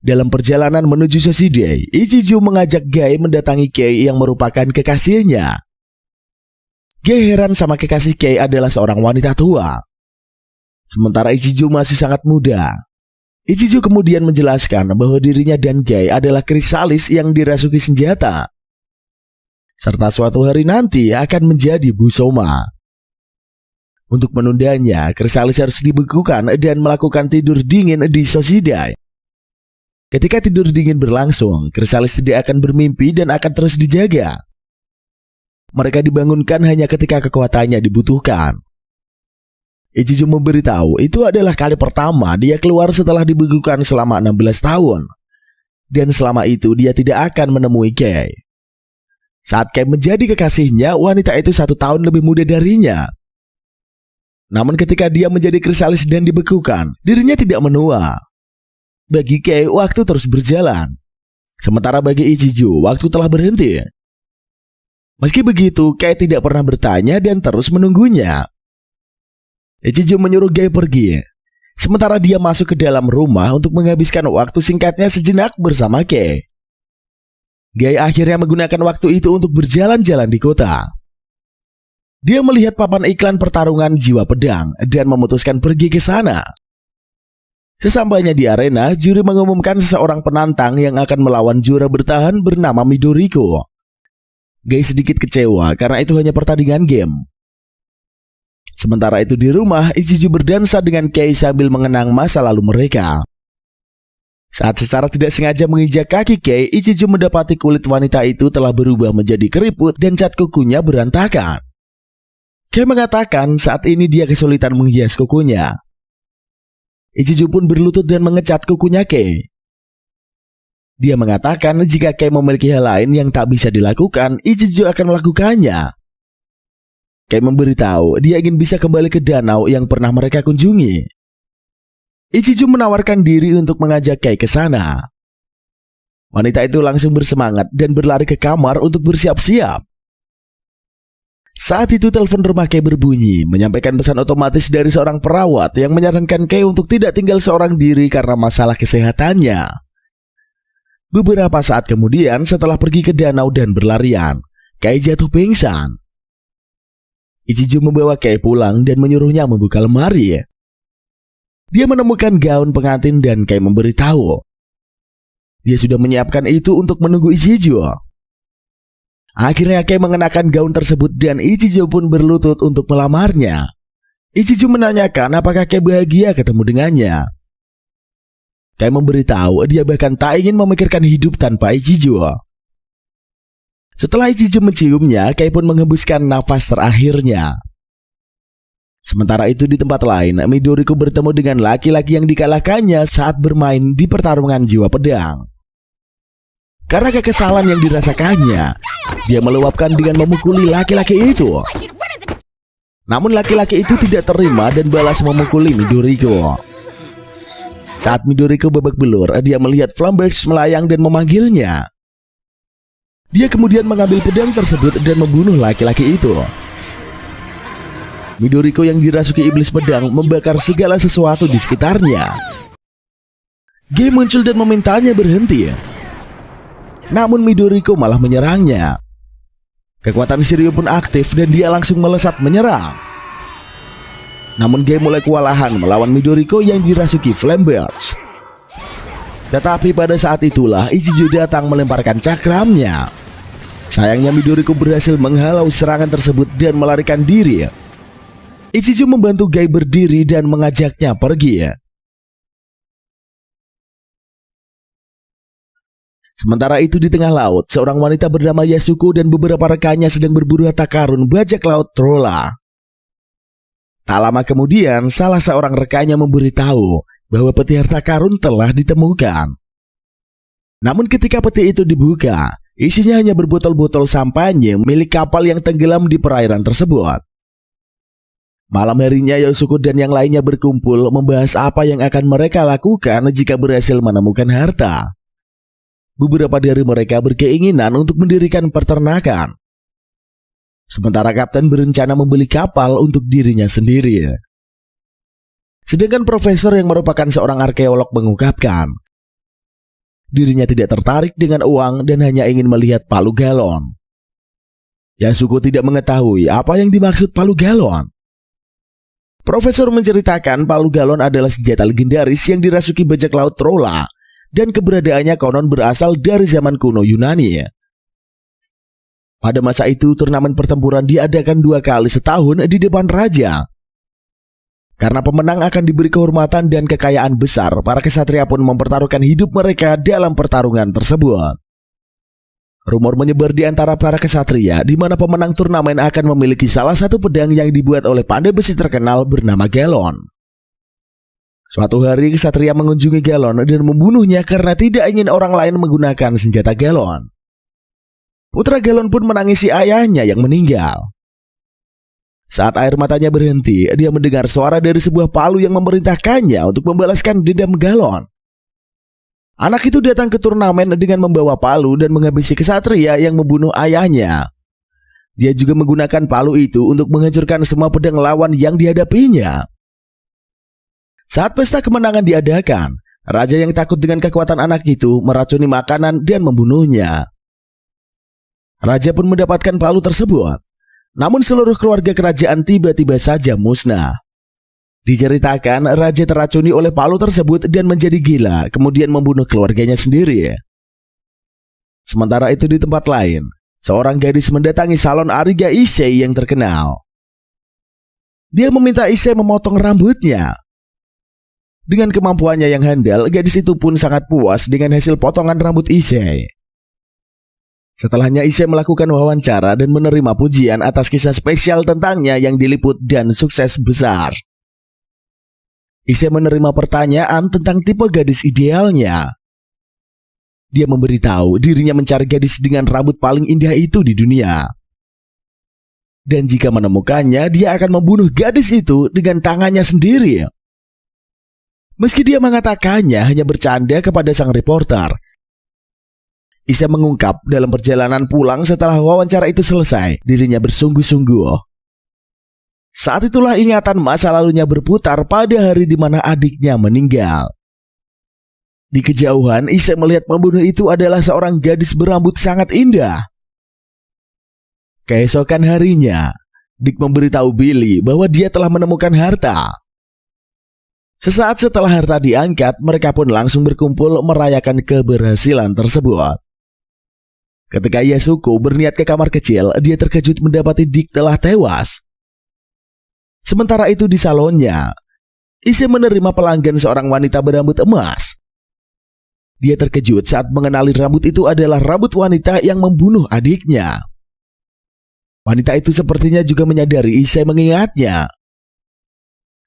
Dalam perjalanan menuju Soshide, Ichijo mengajak Gai mendatangi Kei yang merupakan kekasihnya. Gai heran sama kekasih Kei adalah seorang wanita tua. Sementara Ichijo masih sangat muda. Ichijo kemudian menjelaskan bahwa dirinya dan Gai adalah krisalis yang dirasuki senjata. Serta suatu hari nanti akan menjadi Busoma. Untuk menundanya, krisalis harus dibekukan dan melakukan tidur dingin di Soshide. Ketika tidur dingin berlangsung, krisalis tidak akan bermimpi dan akan terus dijaga. Mereka dibangunkan hanya ketika kekuatannya dibutuhkan. Ichijo memberitahu itu adalah kali pertama dia keluar setelah dibekukan selama 16 tahun. Dan selama itu dia tidak akan menemui Kei. Saat Kei menjadi kekasihnya, wanita itu 1 tahun lebih muda darinya. Namun ketika dia menjadi krisalis dan dibekukan, dirinya tidak menua. Bagi Kei, waktu terus berjalan. Sementara bagi Ichijo, waktu telah berhenti. Meski begitu, Kei tidak pernah bertanya dan terus menunggunya. Ichijo menyuruh Gai pergi. Sementara dia masuk ke dalam rumah untuk menghabiskan waktu singkatnya sejenak bersama Kei. Gai akhirnya menggunakan waktu itu untuk berjalan-jalan di kota. Dia melihat papan iklan pertarungan jiwa pedang dan memutuskan pergi ke sana. Sesampainya di arena, juri mengumumkan seseorang penantang yang akan melawan juara bertahan bernama Midoriko. Gai sedikit kecewa karena itu hanya pertandingan game. Sementara itu di rumah, Ichijo berdansa dengan Kei sambil mengenang masa lalu mereka. Saat secara tidak sengaja menginjak kaki Kei, Ichijo mendapati kulit wanita itu telah berubah menjadi keriput dan cat kukunya berantakan. Kei mengatakan saat ini dia kesulitan menghias kukunya. Ichijo pun berlutut dan mengecat kukunya Kei. Dia mengatakan jika Kei memiliki hal lain yang tak bisa dilakukan, Ichijo akan melakukannya. Kei memberitahu dia ingin bisa kembali ke danau yang pernah mereka kunjungi. Ichijo menawarkan diri untuk mengajak Kei ke sana. Wanita itu langsung bersemangat dan berlari ke kamar untuk bersiap-siap. Saat itu telepon rumah Kei berbunyi, menyampaikan pesan otomatis dari seorang perawat yang menyarankan Kei untuk tidak tinggal seorang diri karena masalah kesehatannya. Beberapa saat kemudian setelah pergi ke danau dan berlarian, Kei jatuh pingsan. Ichijo membawa Kei pulang dan menyuruhnya membuka lemari. Dia menemukan gaun pengantin dan Kei memberitahu dia sudah menyiapkan itu untuk menunggu Ichijo. Akhirnya Kei mengenakan gaun tersebut dan Ichijo pun berlutut untuk melamarnya. Ichijo menanyakan apakah Kei bahagia ketemu dengannya. Kei memberitahu dia bahkan tak ingin memikirkan hidup tanpa Ichijo. Setelah Ichijo menciumnya, Kei pun menghembuskan nafas terakhirnya. Sementara itu di tempat lain, Midoriko bertemu dengan laki-laki yang dikalahkannya saat bermain di pertarungan jiwa pedang. Karena kekesalan yang dirasakannya, dia meluapkan dengan memukuli laki-laki itu. Namun laki-laki itu tidak terima dan balas memukuli Midoriko. Saat Midoriko babak belur, dia melihat Flamberge melayang dan memanggilnya. Dia kemudian mengambil pedang tersebut dan membunuh laki-laki itu. Midoriko yang dirasuki iblis pedang membakar segala sesuatu di sekitarnya. Gai muncul dan memintanya berhenti. Namun Midoriko malah menyerangnya. Kekuatan Shiryu pun aktif dan dia langsung melesat menyerang. Namun Gai mulai kewalahan melawan Midoriko yang dirasuki Flamberge. Tetapi pada saat itulah Ichijo datang melemparkan cakramnya. Sayangnya Midoriko berhasil menghalau serangan tersebut dan melarikan diri. Ichijo membantu Gai berdiri dan mengajaknya pergi. Sementara itu di tengah laut, seorang wanita bernama Yasuko dan beberapa rekannya sedang berburu harta karun bajak laut Trolla. Tak lama kemudian, salah seorang rekannya memberitahu bahwa peti harta karun telah ditemukan. Namun ketika peti itu dibuka, isinya hanya berbotol-botol sampahnya milik kapal yang tenggelam di perairan tersebut. Malam harinya Yasuko dan yang lainnya berkumpul membahas apa yang akan mereka lakukan jika berhasil menemukan harta. Beberapa dari mereka berkeinginan untuk mendirikan peternakan. Sementara kapten berencana membeli kapal untuk dirinya sendiri. Sedangkan profesor yang merupakan seorang arkeolog mengungkapkan dirinya tidak tertarik dengan uang dan hanya ingin melihat palu galon. Yasuko tidak mengetahui apa yang dimaksud palu galon. Profesor menceritakan palu galon adalah senjata legendaris yang dirasuki bajak laut Trolla dan keberadaannya konon berasal dari zaman kuno Yunani. Pada masa itu turnamen pertempuran diadakan 2 kali setahun di depan raja. Karena pemenang akan diberi kehormatan dan kekayaan besar, para kesatria pun mempertaruhkan hidup mereka dalam pertarungan tersebut. Rumor menyebar di antara para kesatria di mana pemenang turnamen akan memiliki salah satu pedang yang dibuat oleh pandai besi terkenal bernama Galon. Suatu hari kesatria mengunjungi Galon dan membunuhnya karena tidak ingin orang lain menggunakan senjata Galon. Putra Galon pun menangisi ayahnya yang meninggal. Saat air matanya berhenti, dia mendengar suara dari sebuah palu yang memerintahkannya untuk membalaskan dendam Galon. Anak itu datang ke turnamen dengan membawa palu dan menghabisi kesatria yang membunuh ayahnya. Dia juga menggunakan palu itu untuk menghancurkan semua pedang lawan yang dihadapinya. Saat pesta kemenangan diadakan, raja yang takut dengan kekuatan anak itu meracuni makanan dan membunuhnya. Raja pun mendapatkan palu tersebut. Namun seluruh keluarga kerajaan tiba-tiba saja musnah. Diceritakan raja teracuni oleh palu tersebut dan menjadi gila, kemudian membunuh keluarganya sendiri. Sementara itu di tempat lain, seorang gadis mendatangi salon Ariga Issei yang terkenal. Dia meminta Issei memotong rambutnya. Dengan kemampuannya yang handal, gadis itu pun sangat puas dengan hasil potongan rambut Issei. Setelahnya Issei melakukan wawancara dan menerima pujian atas kisah spesial tentangnya yang diliput dan sukses besar. Issei menerima pertanyaan tentang tipe gadis idealnya. Dia memberitahu dirinya mencari gadis dengan rambut paling indah itu di dunia. Dan jika menemukannya, dia akan membunuh gadis itu dengan tangannya sendiri. Meski dia mengatakannya hanya bercanda kepada sang reporter, Issei mengungkap dalam perjalanan pulang setelah wawancara itu selesai, dirinya bersungguh-sungguh. Saat itulah ingatan masa lalunya berputar pada hari di mana adiknya meninggal. Di kejauhan, Issei melihat pembunuh itu adalah seorang gadis berambut sangat indah. Keesokan harinya, Dick memberitahu Billy bahwa dia telah menemukan harta. Sesaat setelah harta diangkat, mereka pun langsung berkumpul merayakan keberhasilan tersebut. Ketika Yasuko berniat ke kamar kecil, dia terkejut mendapati Dick telah tewas. Sementara itu di salonnya, Issei menerima pelanggan seorang wanita berambut emas. Dia terkejut saat mengenali rambut itu adalah rambut wanita yang membunuh adiknya. Wanita itu sepertinya juga menyadari Issei mengingatnya.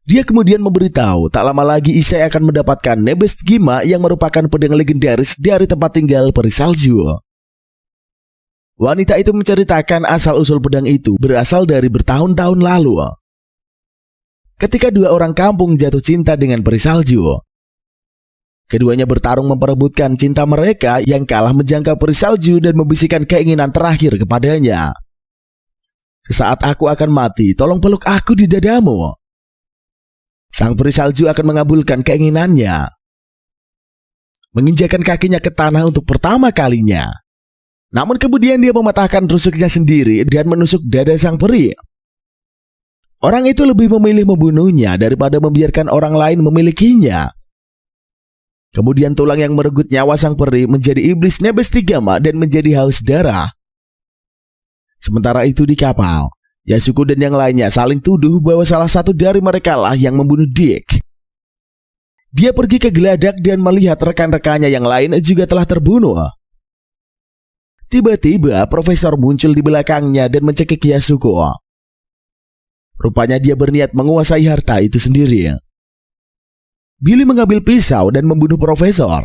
Dia kemudian memberitahu tak lama lagi Issei akan mendapatkan Nebest Gima yang merupakan pedang legendaris dari tempat tinggal peri salju. Wanita itu menceritakan asal-usul pedang itu berasal dari bertahun-tahun lalu. Ketika dua orang kampung jatuh cinta dengan peri salju, keduanya bertarung memperebutkan cinta mereka yang kalah menjangkau peri salju dan membisikkan keinginan terakhir kepadanya. Sesaat aku akan mati, tolong peluk aku di dadamu. Sang peri salju akan mengabulkan keinginannya, menginjakkan kakinya ke tanah untuk pertama kalinya. Namun kemudian dia mematahkan rusuknya sendiri dan menusuk dada sang peri. Orang itu lebih memilih membunuhnya daripada membiarkan orang lain memilikinya. Kemudian tulang yang merenggut nyawa sang peri menjadi iblis Nebest Gima dan menjadi haus darah. Sementara itu di kapal, Yasuko dan yang lainnya saling tuduh bahwa salah satu dari mereka lah yang membunuh Dick. Dia pergi ke geladak dan melihat rekan-rekannya yang lain juga telah terbunuh. Tiba-tiba profesor muncul di belakangnya dan mencekik Yasuko. Rupanya dia berniat menguasai harta itu sendiri. Billy mengambil pisau dan membunuh profesor.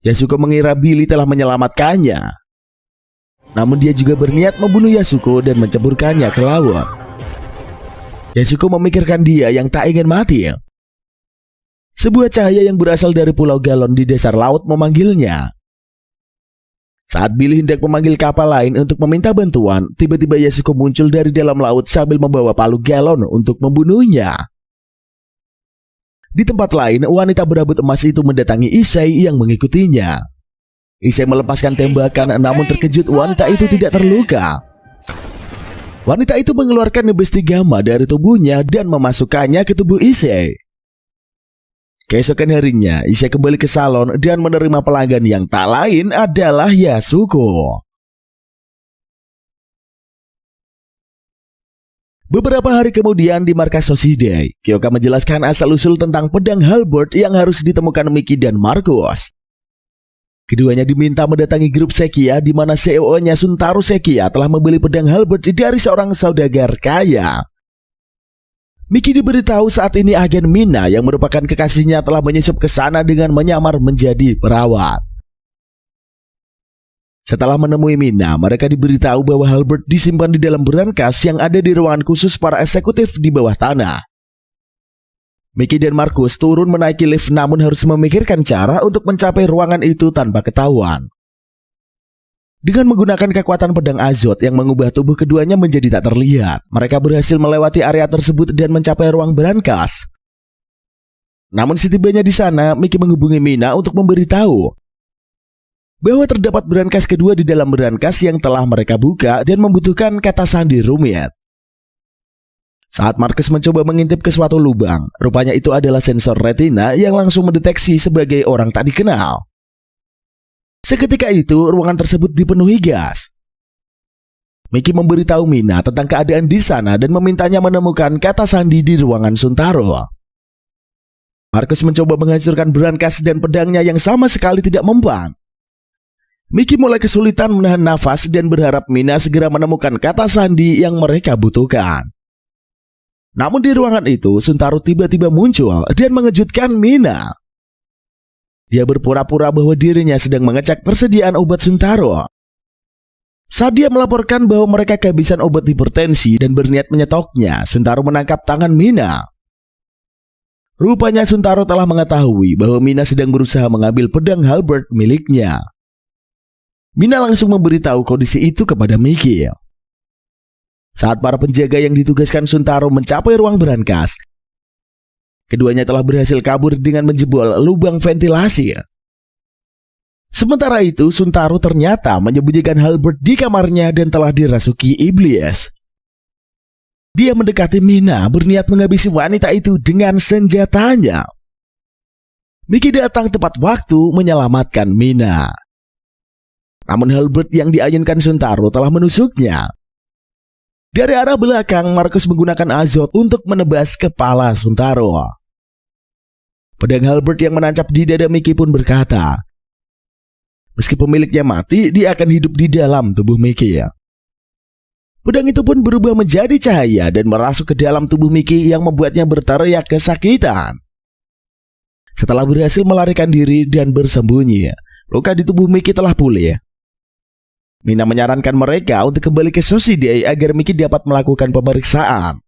Yasuko mengira Billy telah menyelamatkannya. Namun dia juga berniat membunuh Yasuko dan menceburkannya ke laut. Yasuko memikirkan dia yang tak ingin mati. Sebuah cahaya yang berasal dari Pulau Galon di dasar laut memanggilnya. Saat Billy hendak memanggil kapal lain untuk meminta bantuan, tiba-tiba Yasuko muncul dari dalam laut sambil membawa palu galon untuk membunuhnya. Di tempat lain, wanita berambut emas itu mendatangi Issei yang mengikutinya. Issei melepaskan tembakan, namun terkejut wanita itu tidak terluka. Wanita itu mengeluarkan Nebest Gima dari tubuhnya dan memasukkannya ke tubuh Issei. Keesokan harinya, Issei kembali ke salon dan menerima pelanggan yang tak lain adalah Yasuko. Beberapa hari kemudian di markas Soside, Kyoka menjelaskan asal-usul tentang pedang halberd yang harus ditemukan Miki dan Marcus. Keduanya diminta mendatangi grup Sekia di mana CEO-nya Suntaro Sekia telah membeli pedang halberd dari seorang saudagar kaya. Miki diberitahu saat ini agen Mina yang merupakan kekasihnya telah menyusup ke sana dengan menyamar menjadi perawat. Setelah menemui Mina, mereka diberitahu bahwa halberd disimpan di dalam berangkas yang ada di ruangan khusus para eksekutif di bawah tanah. Miki dan Marcus turun menaiki lift namun harus memikirkan cara untuk mencapai ruangan itu tanpa ketahuan. Dengan menggunakan kekuatan pedang azot yang mengubah tubuh keduanya menjadi tak terlihat, mereka berhasil melewati area tersebut dan mencapai ruang berangkas. Namun setibanya di sana, Miki menghubungi Mina untuk memberitahu bahwa terdapat berangkas kedua di dalam berangkas yang telah mereka buka dan membutuhkan kata sandi rumit. Saat Marcus mencoba mengintip ke suatu lubang, rupanya itu adalah sensor retina yang langsung mendeteksi sebagai orang tak dikenal. Seketika itu, ruangan tersebut dipenuhi gas. Miki memberitahu Mina tentang keadaan di sana dan memintanya menemukan kata sandi di ruangan Suntaro. Markus mencoba menghancurkan brankas dan pedangnya yang sama sekali tidak mempan. Miki mulai kesulitan menahan nafas dan berharap Mina segera menemukan kata sandi yang mereka butuhkan. Namun di ruangan itu, Suntaro tiba-tiba muncul dan mengejutkan Mina. Dia berpura-pura bahwa dirinya sedang mengecek persediaan obat Suntaro. Saat dia melaporkan bahwa mereka kehabisan obat hipertensi dan berniat menyetoknya, Suntaro menangkap tangan Mina. Rupanya Suntaro telah mengetahui bahwa Mina sedang berusaha mengambil pedang halberd miliknya. Mina langsung memberitahu kondisi itu kepada Miki. Saat para penjaga yang ditugaskan Suntaro mencapai ruang brankas, keduanya telah berhasil kabur dengan menjebol lubang ventilasi. Sementara itu, Suntaro ternyata menyembunyikan halberd di kamarnya dan telah dirasuki iblis. Dia mendekati Mina, berniat menghabisi wanita itu dengan senjatanya. Miki datang tepat waktu menyelamatkan Mina. Namun halberd yang diayunkan Suntaro telah menusuknya. Dari arah belakang, Markus menggunakan azot untuk menebas kepala Suntaro. Pedang halberd yang menancap di dada Miki pun berkata, meski pemiliknya mati, dia akan hidup di dalam tubuh Miki. Pedang itu pun berubah menjadi cahaya dan merasuk ke dalam tubuh Miki yang membuatnya berteriak kesakitan. Setelah berhasil melarikan diri dan bersembunyi, luka di tubuh Miki telah pulih. Mina menyarankan mereka untuk kembali ke Susidai agar Miki dapat melakukan pemeriksaan.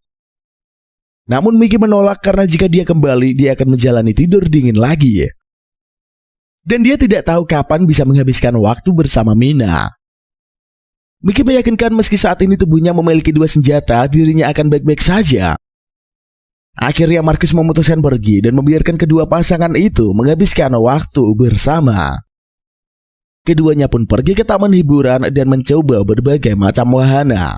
Namun Miki menolak karena jika dia kembali, dia akan menjalani tidur dingin lagi. Dan dia tidak tahu kapan bisa menghabiskan waktu bersama Mina. Miki meyakinkan meski saat ini tubuhnya memiliki 2 senjata, dirinya akan baik-baik saja. Akhirnya Markus memutuskan pergi dan membiarkan kedua pasangan itu menghabiskan waktu bersama. Keduanya pun pergi ke taman hiburan dan mencoba berbagai macam wahana.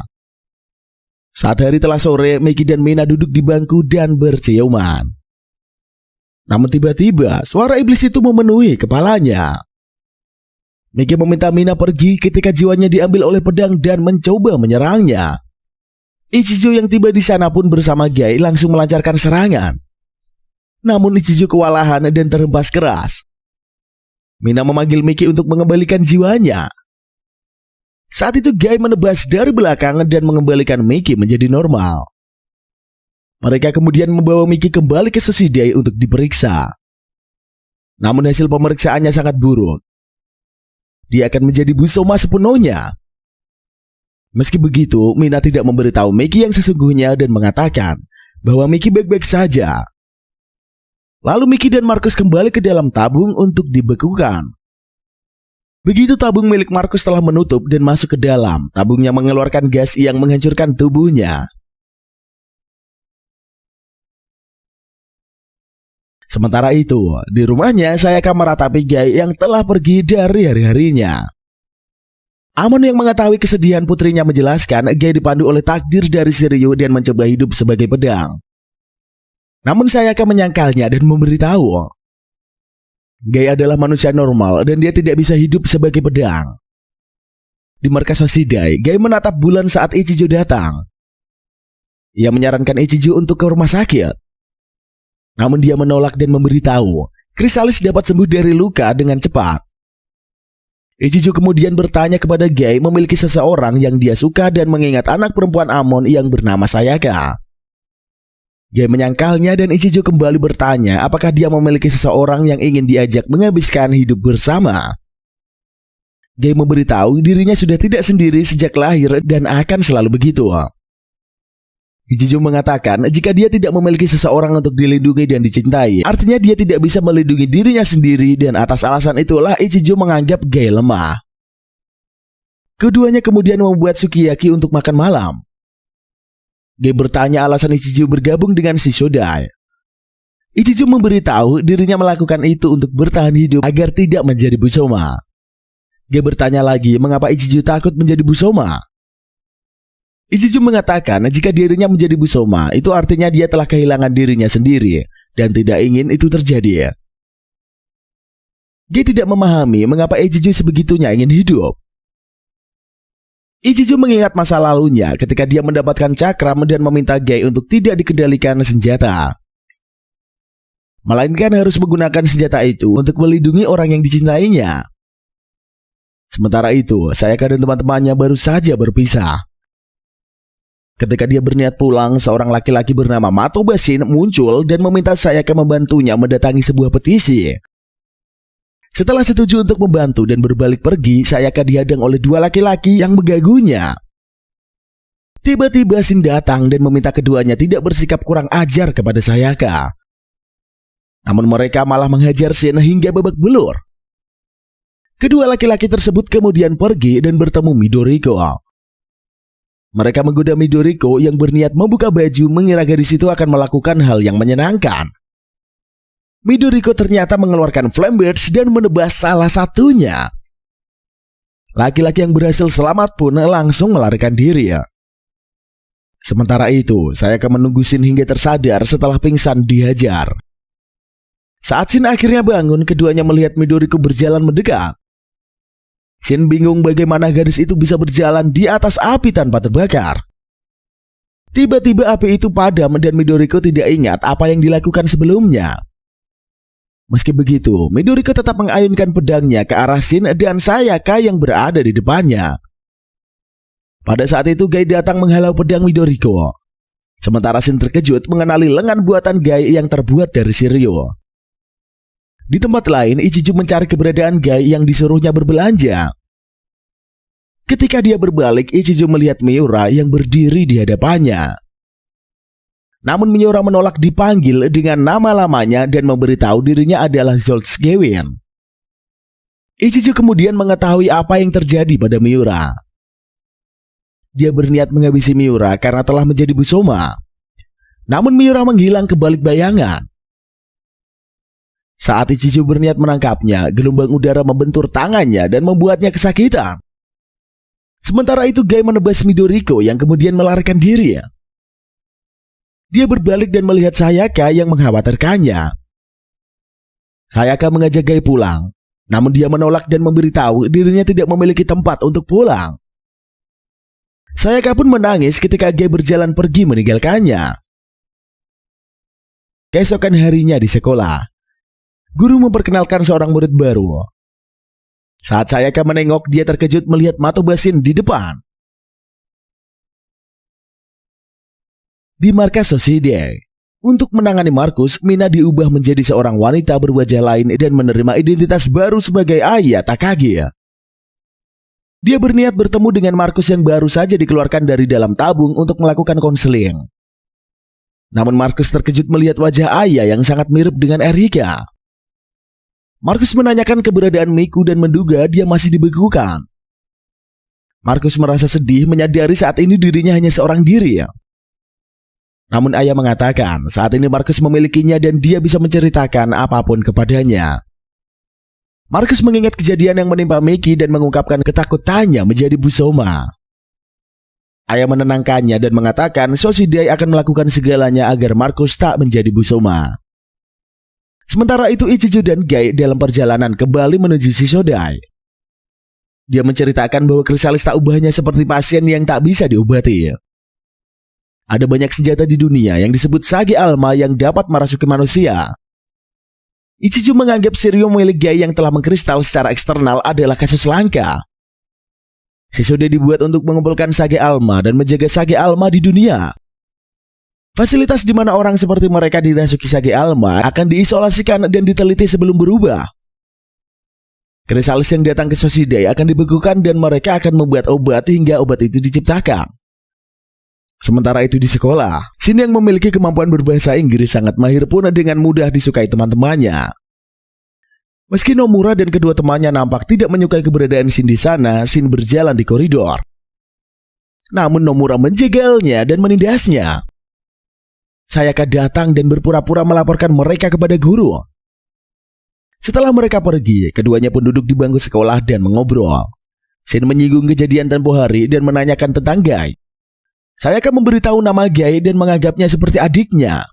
Saat hari telah sore, Miki dan Mina duduk di bangku dan berciuman. Namun tiba-tiba suara iblis itu memenuhi kepalanya. Miki meminta Mina pergi ketika jiwanya diambil oleh pedang dan mencoba menyerangnya. Ichijo yang tiba di sana pun bersama Gai langsung melancarkan serangan. Namun Ichijo kewalahan dan terhempas keras. Mina memanggil Miki untuk mengembalikan jiwanya. Saat itu Gai menebas dari belakang dan mengembalikan Miki menjadi normal. Mereka kemudian membawa Miki kembali ke Susidai untuk diperiksa. Namun hasil pemeriksaannya sangat buruk. Dia akan menjadi busoma sepenuhnya. Meski begitu, Mina tidak memberitahu Miki yang sesungguhnya dan mengatakan bahwa Miki baik-baik saja. Lalu Miki dan Markus kembali ke dalam tabung untuk dibekukan. Begitu tabung milik Markus telah menutup dan masuk ke dalam, tabungnya mengeluarkan gas yang menghancurkan tubuhnya. Sementara itu, di rumahnya Sayaka meratapi Gai yang telah pergi dari hari-harinya. Amon yang mengetahui kesedihan putrinya menjelaskan Gai dipandu oleh takdir dari Shiryu dan mencoba hidup sebagai pedang. Namun Sayaka menyangkalnya dan memberitahu Gai adalah manusia normal dan dia tidak bisa hidup sebagai pedang. Di markas Susidai, Gai menatap bulan saat Ichijo datang. Ia menyarankan Ichijo untuk ke rumah sakit. Namun dia menolak dan memberitahu Chrysalis dapat sembuh dari luka dengan cepat. Ichijo kemudian bertanya kepada Gai memiliki seseorang yang dia suka dan mengingat anak perempuan Amon yang bernama Sayaka. Gai menyangkalnya dan Ichijo kembali bertanya apakah dia memiliki seseorang yang ingin diajak menghabiskan hidup bersama. Gai memberitahu dirinya sudah tidak sendiri sejak lahir dan akan selalu begitu. Ichijo mengatakan jika dia tidak memiliki seseorang untuk dilindungi dan dicintai, artinya dia tidak bisa melindungi dirinya sendiri dan atas alasan itulah Ichijo menganggap Gai lemah. Keduanya kemudian membuat sukiyaki untuk makan malam. Gai bertanya alasan Ichijo bergabung dengan Shishodai. Ichijo memberitahu dirinya melakukan itu untuk bertahan hidup agar tidak menjadi busoma. Gai bertanya lagi mengapa Ichijo takut menjadi busoma. Ichijo mengatakan jika dirinya menjadi busoma itu artinya dia telah kehilangan dirinya sendiri dan tidak ingin itu terjadi. Gai tidak memahami mengapa Ichijo sebegitunya ingin hidup. Ichijo mengingat masa lalunya ketika dia mendapatkan cakram dan meminta Gai untuk tidak dikendalikan senjata, melainkan harus menggunakan senjata itu untuk melindungi orang yang dicintainya. Sementara itu, Sayaka dan teman-temannya baru saja berpisah. Ketika dia berniat pulang, seorang laki-laki bernama Matoba Shin muncul dan meminta Sayaka membantunya mendatangi sebuah petisi. Setelah setuju untuk membantu dan berbalik pergi, Sayaka dihadang oleh dua laki-laki yang mengganggunya. Tiba-tiba Shin datang dan meminta keduanya tidak bersikap kurang ajar kepada Sayaka. Namun mereka malah menghajar Shin hingga babak belur. Kedua laki-laki tersebut kemudian pergi dan bertemu Midoriko. Mereka menggoda Midoriko yang berniat membuka baju mengira gadis itu akan melakukan hal yang menyenangkan. Midoriko ternyata mengeluarkan Flame Burst dan menebas salah satunya. Laki-laki yang berhasil selamat pun langsung melarikan diri. Sementara itu, Sayaka menunggu Shin hingga tersadar setelah pingsan dihajar. Saat Shin akhirnya bangun, keduanya melihat Midoriko berjalan mendekat. Shin bingung bagaimana gadis itu bisa berjalan di atas api tanpa terbakar. Tiba-tiba api itu padam dan Midoriko tidak ingat apa yang dilakukan sebelumnya. Meski begitu, Midoriko tetap mengayunkan pedangnya ke arah Shin dan Sayaka yang berada di depannya. Pada saat itu Gai datang menghalau pedang Midoriko. Sementara Shin terkejut mengenali lengan buatan Gai yang terbuat dari Shiryu. Di tempat lain, Ichijo mencari keberadaan Gai yang disuruhnya berbelanja. Ketika dia berbalik, Ichijo melihat Miura yang berdiri di hadapannya. Namun Miura menolak dipanggil dengan nama lamanya dan memberitahu dirinya adalah Zoltz Gewin. Ichijo kemudian mengetahui apa yang terjadi pada Miura. Dia berniat menghabisi Miura karena telah menjadi busoma. Namun Miura menghilang ke balik bayangan. Saat Ichijo berniat menangkapnya, gelombang udara membentur tangannya dan membuatnya kesakitan. Sementara itu Gai menebas Midoriko yang kemudian melarikan diri. Dia berbalik dan melihat Sayaka yang mengkhawatirkannya. Sayaka mengajak Gai pulang, namun dia menolak dan memberitahu dirinya tidak memiliki tempat untuk pulang. Sayaka pun menangis ketika Gai berjalan pergi meninggalkannya. Keesokan harinya di sekolah, guru memperkenalkan seorang murid baru. Saat Sayaka menengok, dia terkejut melihat Matoba Shin di depan. Di markas Soside, untuk menangani Markus, Mina diubah menjadi seorang wanita berwajah lain dan menerima identitas baru sebagai Aya Takagi. Dia berniat bertemu dengan Markus yang baru saja dikeluarkan dari dalam tabung untuk melakukan konseling. Namun Markus terkejut melihat wajah Aya yang sangat mirip dengan Erika. Markus menanyakan keberadaan Miku dan menduga dia masih dibekukan. Markus merasa sedih menyadari saat ini dirinya hanya seorang diri. Namun Aya mengatakan saat ini Markus memilikinya dan dia bisa menceritakan apapun kepadanya. Markus mengingat kejadian yang menimpa Miki dan mengungkapkan ketakutannya menjadi busoma. Aya menenangkannya dan mengatakan Soside akan melakukan segalanya agar Markus tak menjadi busoma. Sementara itu Ichijo dan Gai dalam perjalanan kembali menuju Shishodai. Dia menceritakan bahwa krisalis tak ubahnya seperti pasien yang tak bisa diobati. Ada banyak senjata di dunia yang disebut Sage Alma yang dapat merasuki manusia. Ichijo menganggap Shiryu milik Gai yang telah mengkristal secara eksternal adalah kasus langka. Shishodai dibuat untuk mengumpulkan Sage Alma dan menjaga Sage Alma di dunia. Fasilitas di mana orang seperti mereka dirasuki Sage Alma akan diisolasikan dan diteliti sebelum berubah. Krisalis yang datang ke Soside akan dibekukan dan mereka akan membuat obat hingga obat itu diciptakan. Sementara itu di sekolah, Shin yang memiliki kemampuan berbahasa Inggris sangat mahir pun dengan mudah disukai teman-temannya. Meski Nomura dan kedua temannya nampak tidak menyukai keberadaan Shin di sana, Shin berjalan di koridor. Namun Nomura menjegalnya dan menindasnya. Sayaka datang dan berpura-pura melaporkan mereka kepada guru. Setelah mereka pergi, keduanya pun duduk di bangku sekolah dan mengobrol. Shin menyinggung kejadian tempo hari dan menanyakan tentang Gai. Sayaka memberitahu nama Gai dan menganggapnya seperti adiknya.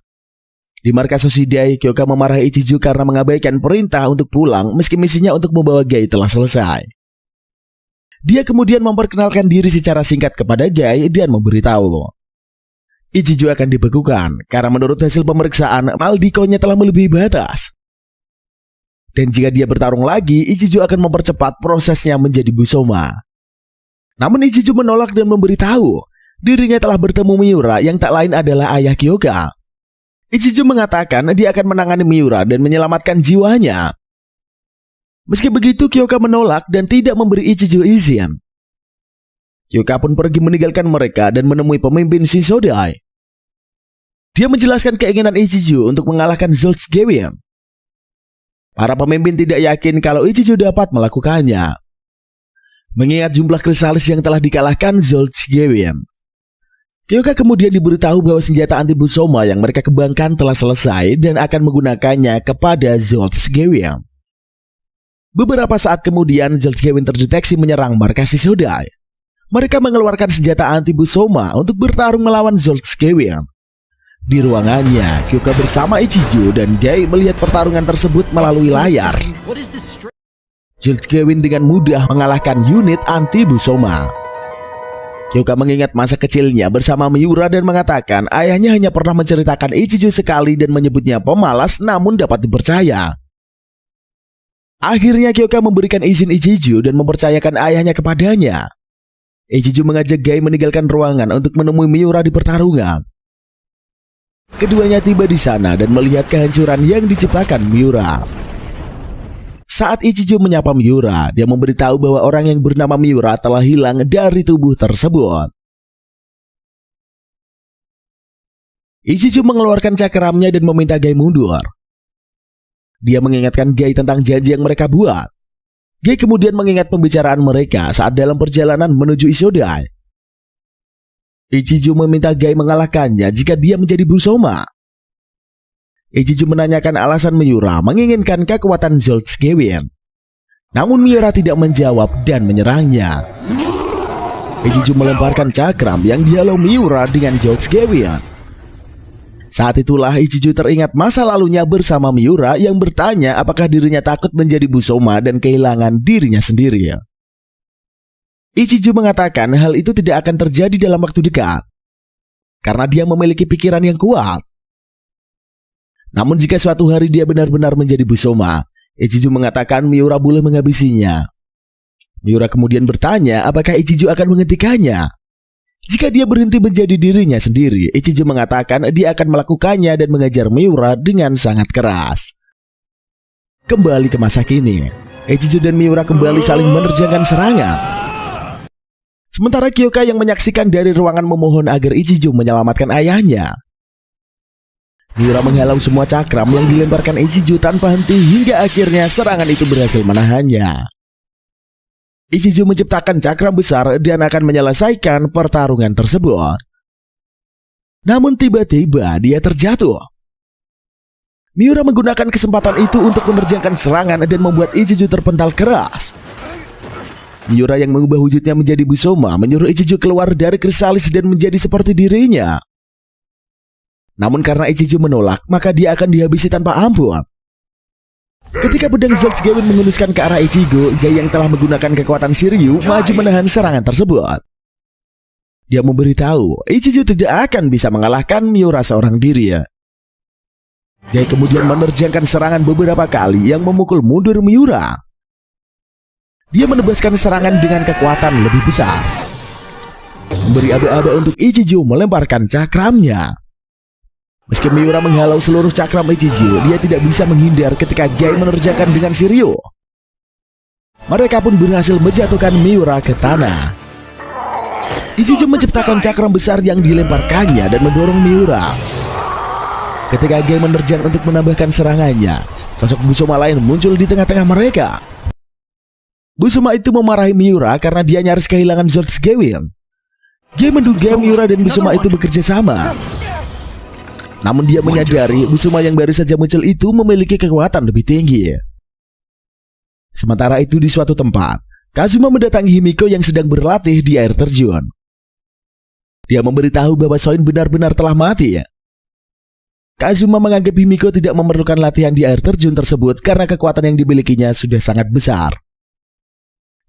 Di markas Soside, Kyoka memarahi Ichijo karena mengabaikan perintah untuk pulang meski misinya untuk membawa Gai telah selesai. Dia kemudian memperkenalkan diri secara singkat kepada Gai dan memberitahu Ichijo akan dibekukan karena menurut hasil pemeriksaan Maldikonya telah melebihi batas. Dan jika dia bertarung lagi, Ichijo akan mempercepat prosesnya menjadi Busoma. Namun Ichijo menolak dan memberitahu dirinya telah bertemu Miura yang tak lain adalah ayah Kyoka. Ichijo mengatakan dia akan menangani Miura dan menyelamatkan jiwanya. Meski begitu, Kyoka menolak dan tidak memberi Ichijo izin. Kyoka pun pergi meninggalkan mereka dan menemui pemimpin Shishodai. Dia menjelaskan keinginan Ichijo untuk mengalahkan Zolt's Gewin. Para pemimpin tidak yakin kalau Ichijo dapat melakukannya, mengingat jumlah krisalis yang telah dikalahkan Zolt's Gewin. Kyoka kemudian diberitahu bahwa senjata anti Busoma yang mereka kembangkan telah selesai dan akan menggunakannya kepada Zolt's Gewin. Beberapa saat kemudian, Zolt's Gewin terdeteksi menyerang markas Shishodai. Mereka mengeluarkan senjata anti Busoma untuk bertarung melawan Zolt's Gewin. Di ruangannya, Kyoka bersama Ichijo dan Gai melihat pertarungan tersebut melalui layar. Zolt's Gewin dengan mudah mengalahkan unit anti Busoma. Kyoka mengingat masa kecilnya bersama Miura dan mengatakan ayahnya hanya pernah menceritakan Ichijo sekali dan menyebutnya pemalas namun dapat dipercaya. Akhirnya Kyoka memberikan izin Ichijo dan mempercayakan ayahnya kepadanya. Ichijo mengajak Gai meninggalkan ruangan untuk menemui Miura di pertarungan. Keduanya tiba di sana dan melihat kehancuran yang diciptakan Miura. Saat Ichijo menyapa Miura, dia memberitahu bahwa orang yang bernama Miura telah hilang dari tubuh tersebut. Ichijo mengeluarkan cakramnya dan meminta Gai mundur. Dia mengingatkan Gai tentang janji yang mereka buat. Gai kemudian mengingat pembicaraan mereka saat dalam perjalanan menuju Shishodai. Ichijo meminta Gai mengalahkannya jika dia menjadi Busoma. Ichijo menanyakan alasan Miura menginginkan kekuatan Zolt's Gewin. Namun Miura tidak menjawab dan menyerangnya. Ichijo melemparkan cakram yang dihalau Miura dengan Zolt's Gewin. Saat itulah Ichijo teringat masa lalunya bersama Miura yang bertanya apakah dirinya takut menjadi Busoma dan kehilangan dirinya sendiri. Ichijo mengatakan hal itu tidak akan terjadi dalam waktu dekat karena dia memiliki pikiran yang kuat. Namun jika suatu hari dia benar-benar menjadi Busoma, Ichijo mengatakan Miura boleh menghabisinya. Miura kemudian bertanya apakah Ichijo akan menghentikannya. Jika dia berhenti menjadi dirinya sendiri, Ichijo mengatakan dia akan melakukannya dan mengajar Miura dengan sangat keras. Kembali ke masa kini, Ichijo dan Miura kembali saling menerjangkan serangan. Sementara Kyoka yang menyaksikan dari ruangan memohon agar Ichijo menyelamatkan ayahnya. Miura menghalau semua cakram yang dilemparkan Ichijo tanpa henti hingga akhirnya serangan itu berhasil menahannya. Ichijo menciptakan cakram besar dan akan menyelesaikan pertarungan tersebut. Namun tiba-tiba dia terjatuh. Miura menggunakan kesempatan itu untuk menerjangkan serangan dan membuat Ichijo terpental keras. Miura yang mengubah wujudnya menjadi Busoma menyuruh Ichijo keluar dari krisalis dan menjadi seperti dirinya. Namun karena Ichijo menolak, maka dia akan dihabisi tanpa ampun. Ketika pedang Zolt's Gewin menghunuskan ke arah Ichigo, Gai yang telah menggunakan kekuatan Shiryu maju menahan serangan tersebut. Dia memberitahu Ichijo tidak akan bisa mengalahkan Miura seorang diri. Gai kemudian menerjangkan serangan beberapa kali yang memukul mundur Miura. Dia menebaskan serangan dengan kekuatan lebih besar, memberi aba-aba untuk Ichijo melemparkan cakramnya. Meski Miura menghalau seluruh cakram Ichijo, dia tidak bisa menghindar ketika Gai menerjangkan dengan Shiryu. Mereka pun berhasil menjatuhkan Miura ke tanah. Ichijo menciptakan cakram besar yang dilemparkannya dan mendorong Miura. Ketika Gai menerjang untuk menambahkan serangannya, sosok Busoma lain muncul di tengah-tengah mereka. Busoma itu memarahi Miura karena dia nyaris kehilangan Zolt's Gewin. Gai menduga Miura dan Busoma itu bekerja sama. Namun dia menyadari Busoma yang baru saja muncul itu memiliki kekuatan lebih tinggi. Sementara itu di suatu tempat, Kazuma mendatangi Himiko yang sedang berlatih di air terjun. Dia memberitahu bahwa Soin benar-benar telah mati. Kazuma menganggap Himiko tidak memerlukan latihan di air terjun tersebut karena kekuatan yang dimilikinya sudah sangat besar.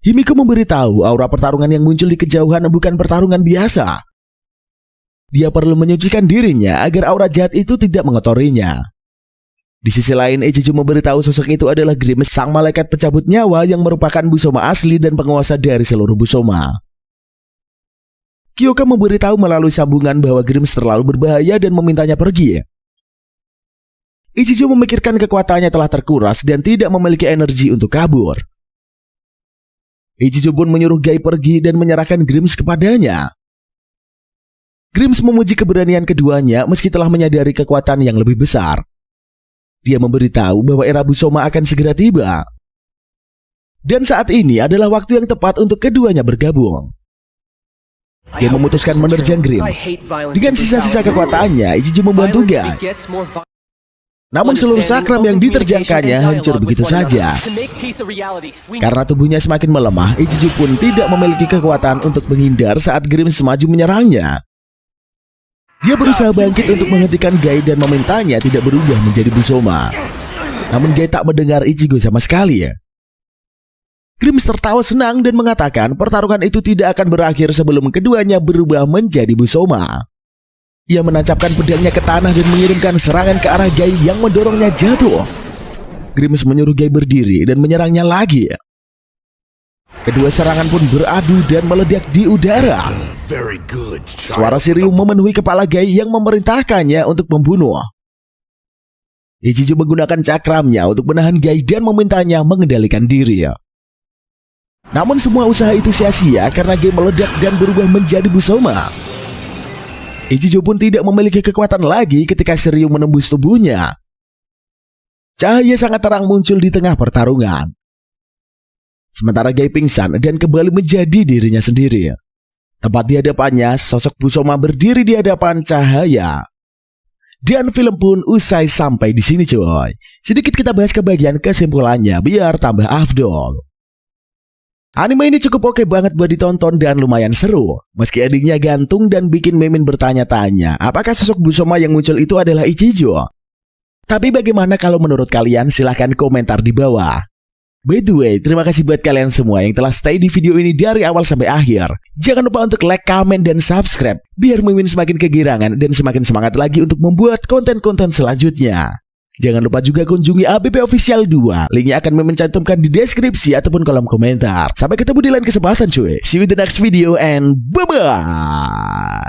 Himiko memberitahu aura pertarungan yang muncul di kejauhan bukan pertarungan biasa. Dia perlu menyucikan dirinya agar aura jahat itu tidak mengotorinya. Di sisi lain, Ichijo memberitahu sosok itu adalah Grimm, sang malaikat pencabut nyawa yang merupakan Busoma asli dan penguasa dari seluruh Busoma. Kyoka memberitahu melalui sambungan bahwa Grimm terlalu berbahaya dan memintanya pergi. Ichijo memikirkan kekuatannya telah terkuras dan tidak memiliki energi untuk kabur. Ichijo pun menyuruh Gai pergi dan menyerahkan Grimm kepadanya. Grimm memuji keberanian keduanya meski telah menyadari kekuatan yang lebih besar. Dia memberitahu bahwa era Busoma akan segera tiba. Dan saat ini adalah waktu yang tepat untuk keduanya bergabung. Dia memutuskan menerjang Grimm. Dengan sisa-sisa kekuatannya, Ichijo membantu Gai. Namun seluruh sakram yang diterjangkannya hancur begitu saja. Karena tubuhnya semakin melemah, Ichijo pun tidak memiliki kekuatan untuk menghindar saat Grimm maju menyerangnya. Dia berusaha bangkit untuk menghentikan Gai dan memintanya tidak berubah menjadi Busoma. Namun Gai tak mendengar Ichigo sama sekali. Grimm tertawa senang dan mengatakan pertarungan itu tidak akan berakhir sebelum keduanya berubah menjadi Busoma. Ia menancapkan pedangnya ke tanah dan mengirimkan serangan ke arah Gai yang mendorongnya jatuh. Grimm menyuruh Gai berdiri dan menyerangnya lagi. Kedua serangan pun beradu dan meledak di udara. Suara Shiryu memenuhi kepala Gai yang memerintahkannya untuk membunuh. Ichijo menggunakan cakramnya untuk menahan Gai dan memintanya mengendalikan diri. Namun semua usaha itu sia-sia karena Gai meledak dan berubah menjadi Busoma. Ichijo pun tidak memiliki kekuatan lagi ketika Shiryu menembus tubuhnya. Cahaya sangat terang muncul di tengah pertarungan. Sementara Gai pingsan dan kembali menjadi dirinya sendiri. Tepat di hadapannya, sosok Busoma berdiri di hadapan cahaya. Dan film pun usai sampai di sini coy. Sedikit kita bahas ke bagian kesimpulannya biar tambah afdol. Anime ini cukup oke banget buat ditonton dan lumayan seru. Meski endingnya gantung dan bikin Mimin bertanya-tanya, apakah sosok Busoma yang muncul itu adalah Ichijo? Tapi bagaimana kalau menurut kalian? Silahkan komentar di bawah. By the way, terima kasih buat kalian semua yang telah stay di video ini dari awal sampai akhir. Jangan lupa untuk like, comment, dan subscribe biar Mimin semakin kegirangan dan semakin semangat lagi untuk membuat konten-konten selanjutnya. Jangan lupa juga kunjungi ABP Official 2. Linknya akan Mimin cantumkan di deskripsi ataupun kolom komentar. Sampai ketemu di lain kesempatan cuy. See you in the next video and bye-bye.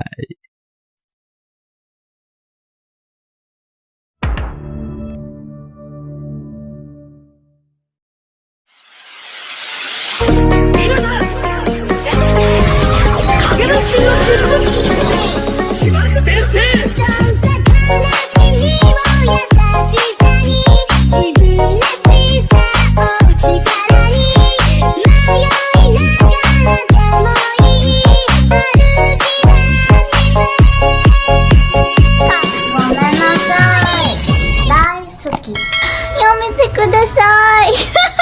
Yummy, ください